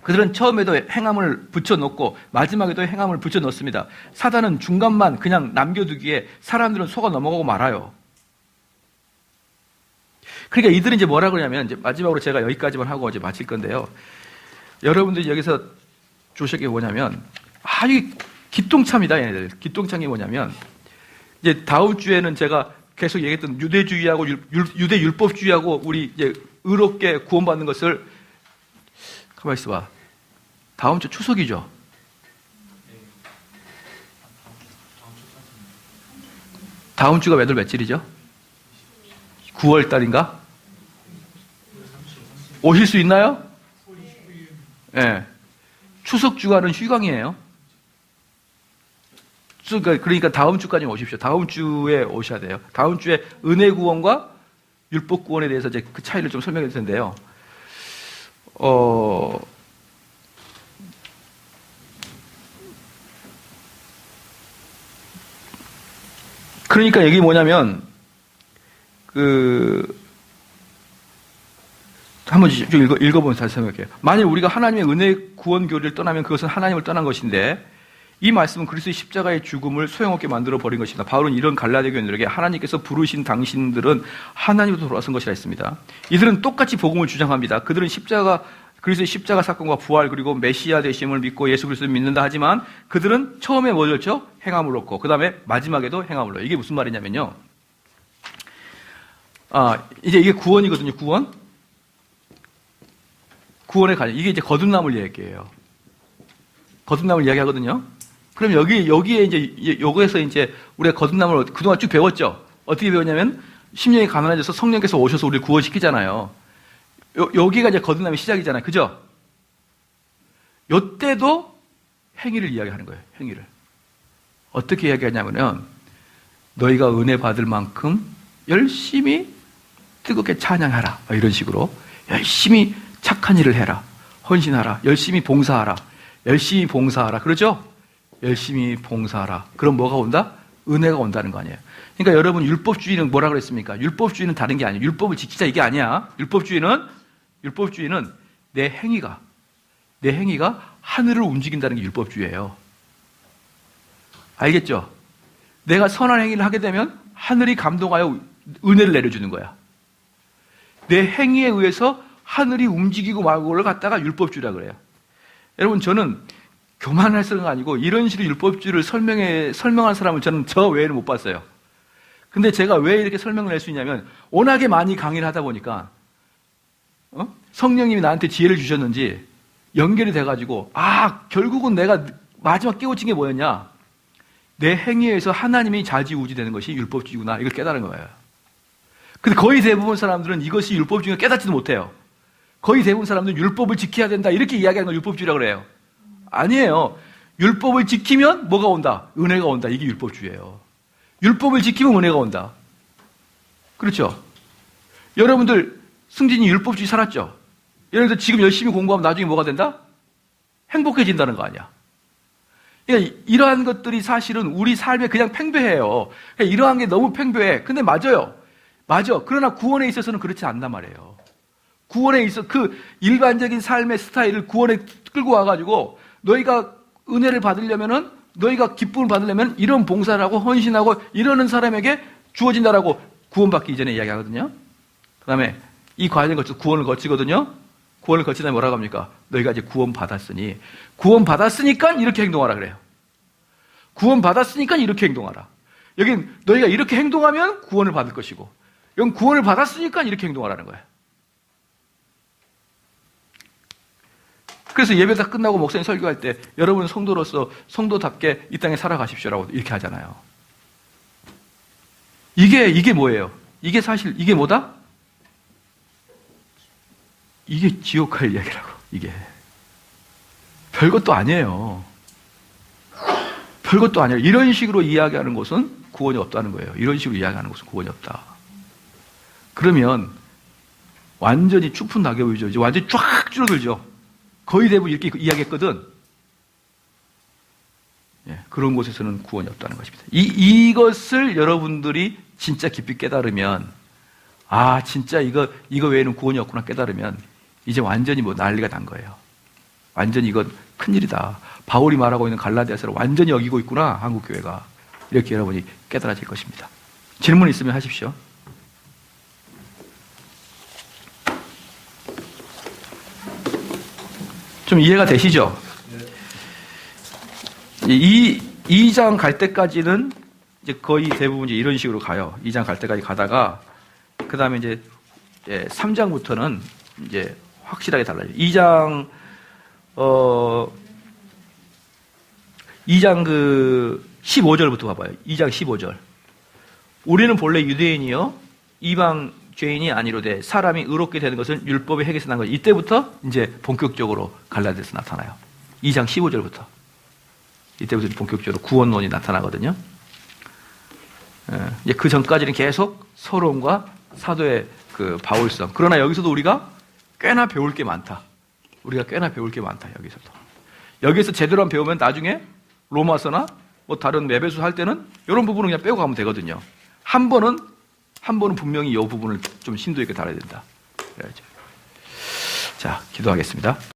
그들은 처음에도 행함을 붙여놓고 마지막에도 행함을 붙여놓습니다. 사단은 중간만 그냥 남겨두기에 사람들은 속아 넘어가고 말아요. 그러니까 이들은 이제 뭐라 그러냐면 이제 마지막으로 제가 여기까지만 하고 이제 마칠 건데요. 여러분들이 여기서 주실 게 뭐냐면 아주 기똥차입니다. 얘네들. 기똥찬 게 뭐냐면 이제 다음 주에는 제가 계속 얘기했던 유대주의하고 유대 율법주의하고 우리 이제 의롭게 구원받는 것을 가만히 있어봐. 다음 주 추석이죠. 다음 주가 몇월 며칠이죠? 9월 달인가? 오실 수 있나요? 예. 네. 추석 주간은 휴강이에요. 그러니까 다음 주까지 오십시오. 다음 주에 오셔야 돼요. 다음 주에 은혜 구원과 율법 구원에 대해서 이제 그 차이를 좀 설명해 드릴 텐데요. 그러니까 이게 뭐냐면, 한번 좀 읽어보면서 다시 생각해요. 만일 우리가 하나님의 은혜 구원 교리를 떠나면 그것은 하나님을 떠난 것인데, 이 말씀은 그리스도의 십자가의 죽음을 소용없게 만들어 버린 것입니다. 바울은 이런 갈라디아 교인들에게 하나님께서 부르신 당신들은 하나님으로부터 돌아선 것이라 했습니다. 이들은 똑같이 복음을 주장합니다. 그들은 그리스도의 십자가 사건과 부활 그리고 메시아 되심을 믿고 예수 그리스도를 믿는다 하지만 그들은 처음에 뭘 줬죠? 행함을 얻고 그 다음에 마지막에도 행함을 얻고. 이게 무슨 말이냐면요. 이제 이게 구원이거든요. 구원에 관련. 이게 이제 거듭남을 얘기해요. 거듭남을 이야기하거든요. 그럼 여기에 이제, 요거에서 이제 우리가 거듭남을 그동안 쭉 배웠죠? 어떻게 배웠냐면, 심령이 가난해져서 성령께서 오셔서 우리를 구원시키잖아요. 여기가 이제 거듭남의 시작이잖아요. 그죠? 요때도 행위를 이야기하는 거예요. 행위를. 어떻게 이야기하냐면은, 너희가 은혜 받을 만큼 열심히 뜨겁게 찬양하라. 이런 식으로. 열심히 착한 일을 해라. 헌신하라. 열심히 봉사하라. 열심히 봉사하라. 그러죠? 열심히 봉사하라. 그럼 뭐가 온다? 은혜가 온다는 거 아니에요. 그러니까 여러분 율법주의는 뭐라 그랬습니까? 율법주의는 다른 게 아니에요. 율법을 지키자 이게 아니야. 율법주의는 내 행위가 하늘을 움직인다는 게 율법주의예요. 알겠죠? 내가 선한 행위를 하게 되면 하늘이 감동하여 은혜를 내려주는 거야. 내 행위에 의해서 하늘이 움직이고 말고를 갖다가 율법주의라 그래요. 여러분 저는 교만할 수가 아니고 이런 식으로 율법주의를 설명한 사람을 저는 저 외에는 못 봤어요. 근데 제가 왜 이렇게 설명을 할 수 있냐면 워낙에 많이 강의를 하다 보니까 성령님이 나한테 지혜를 주셨는지 연결이 돼가지고 결국은 내가 마지막 깨우친 게 뭐였냐? 내 행위에 의해서 하나님이 좌지우지되는 것이 율법주의구나 이걸 깨달은 거예요. 근데 거의 대부분 사람들은 이것이 율법주의가 깨닫지도 못해요. 거의 대부분 사람들은 율법을 지켜야 된다 이렇게 이야기하는 걸 율법주의라고 그래요. 아니에요. 율법을 지키면 뭐가 온다? 은혜가 온다. 이게 율법주의예요. 율법을 지키면 은혜가 온다. 그렇죠? 여러분들 승진이 율법주의 살았죠? 예를 들어 지금 열심히 공부하면 나중에 뭐가 된다? 행복해진다는 거 아니야. 그러니까 이러한 것들이 사실은 우리 삶에 그냥 팽배해요. 그러니까 이러한 게 너무 팽배해. 근데 맞아요. 맞아. 그러나 구원에 있어서는 그렇지 않단 말이에요. 구원에 있어 그 일반적인 삶의 스타일을 구원에 끌고 와가지고 너희가 은혜를 받으려면은 너희가 기쁨을 받으려면 이런 봉사를 하고 헌신하고 이러는 사람에게 주어진다라고 구원받기 이전에 이야기하거든요. 그 다음에 이 과정을 거쳐 구원을 거치거든요. 구원을 거친 다음에 뭐라고 합니까? 너희가 이제 구원받았으니 이렇게 행동하라 그래요. 구원받았으니까 이렇게 행동하라. 여긴 너희가 이렇게 행동하면 구원을 받을 것이고 여긴 구원을 받았으니까 이렇게 행동하라는 거예요. 그래서 예배 다 끝나고 목사님 설교할 때 여러분 성도로서 성도답게 이 땅에 살아가십시오라고 이렇게 하잖아요. 이게 뭐예요? 이게 사실 이게 뭐다? 이게 지옥할 이야기라고. 이게 별것도 아니에요. 별것도 아니에요. 이런 식으로 이야기하는 것은 구원이 없다는 거예요. 이런 식으로 이야기하는 것은 구원이 없다. 그러면 완전히 축풍 낙엽이죠. 이제 완전히 쫙 줄어들죠. 거의 대부분 이렇게 이야기했거든. 예, 그런 곳에서는 구원이 없다는 것입니다. 이것을 여러분들이 진짜 깊이 깨달으면, 아, 진짜 이거 외에는 구원이 없구나 깨달으면, 이제 완전히 뭐 난리가 난 거예요. 완전히 이건 큰일이다. 바울이 말하고 있는 갈라디아서를 완전히 여기고 있구나, 한국교회가. 이렇게 여러분이 깨달아질 것입니다. 질문 있으면 하십시오. 좀 이해가 되시죠? 이 2장 갈 때까지는 이제 거의 대부분 이제 이런 식으로 가요. 2장 갈 때까지 가다가, 그 다음에 이제 3장부터는 이제 확실하게 달라져요. 2장 그 15절부터 봐봐요. 2장 15절. 우리는 본래 유대인이요 이방 죄인이 아니로되 사람이 의롭게 되는 것은 율법의 행위에서 난 거죠. 이때부터 이제 본격적으로 갈라디아서 나타나요. 2장 15절부터. 이때부터 본격적으로 구원론이 나타나거든요. 이제 그 전까지는 계속 서론과 사도의 그 바울성. 그러나 여기서도 우리가 꽤나 배울 게 많다. 우리가 꽤나 배울 게 많다. 여기서도. 여기서 제대로 배우면 나중에 로마서나 뭐 다른 에베소 할 때는 이런 부분은 그냥 빼고 가면 되거든요. 한 번은 분명히 이 부분을 좀 심도 있게 다뤄야 된다. 그래야죠. 자, 기도하겠습니다.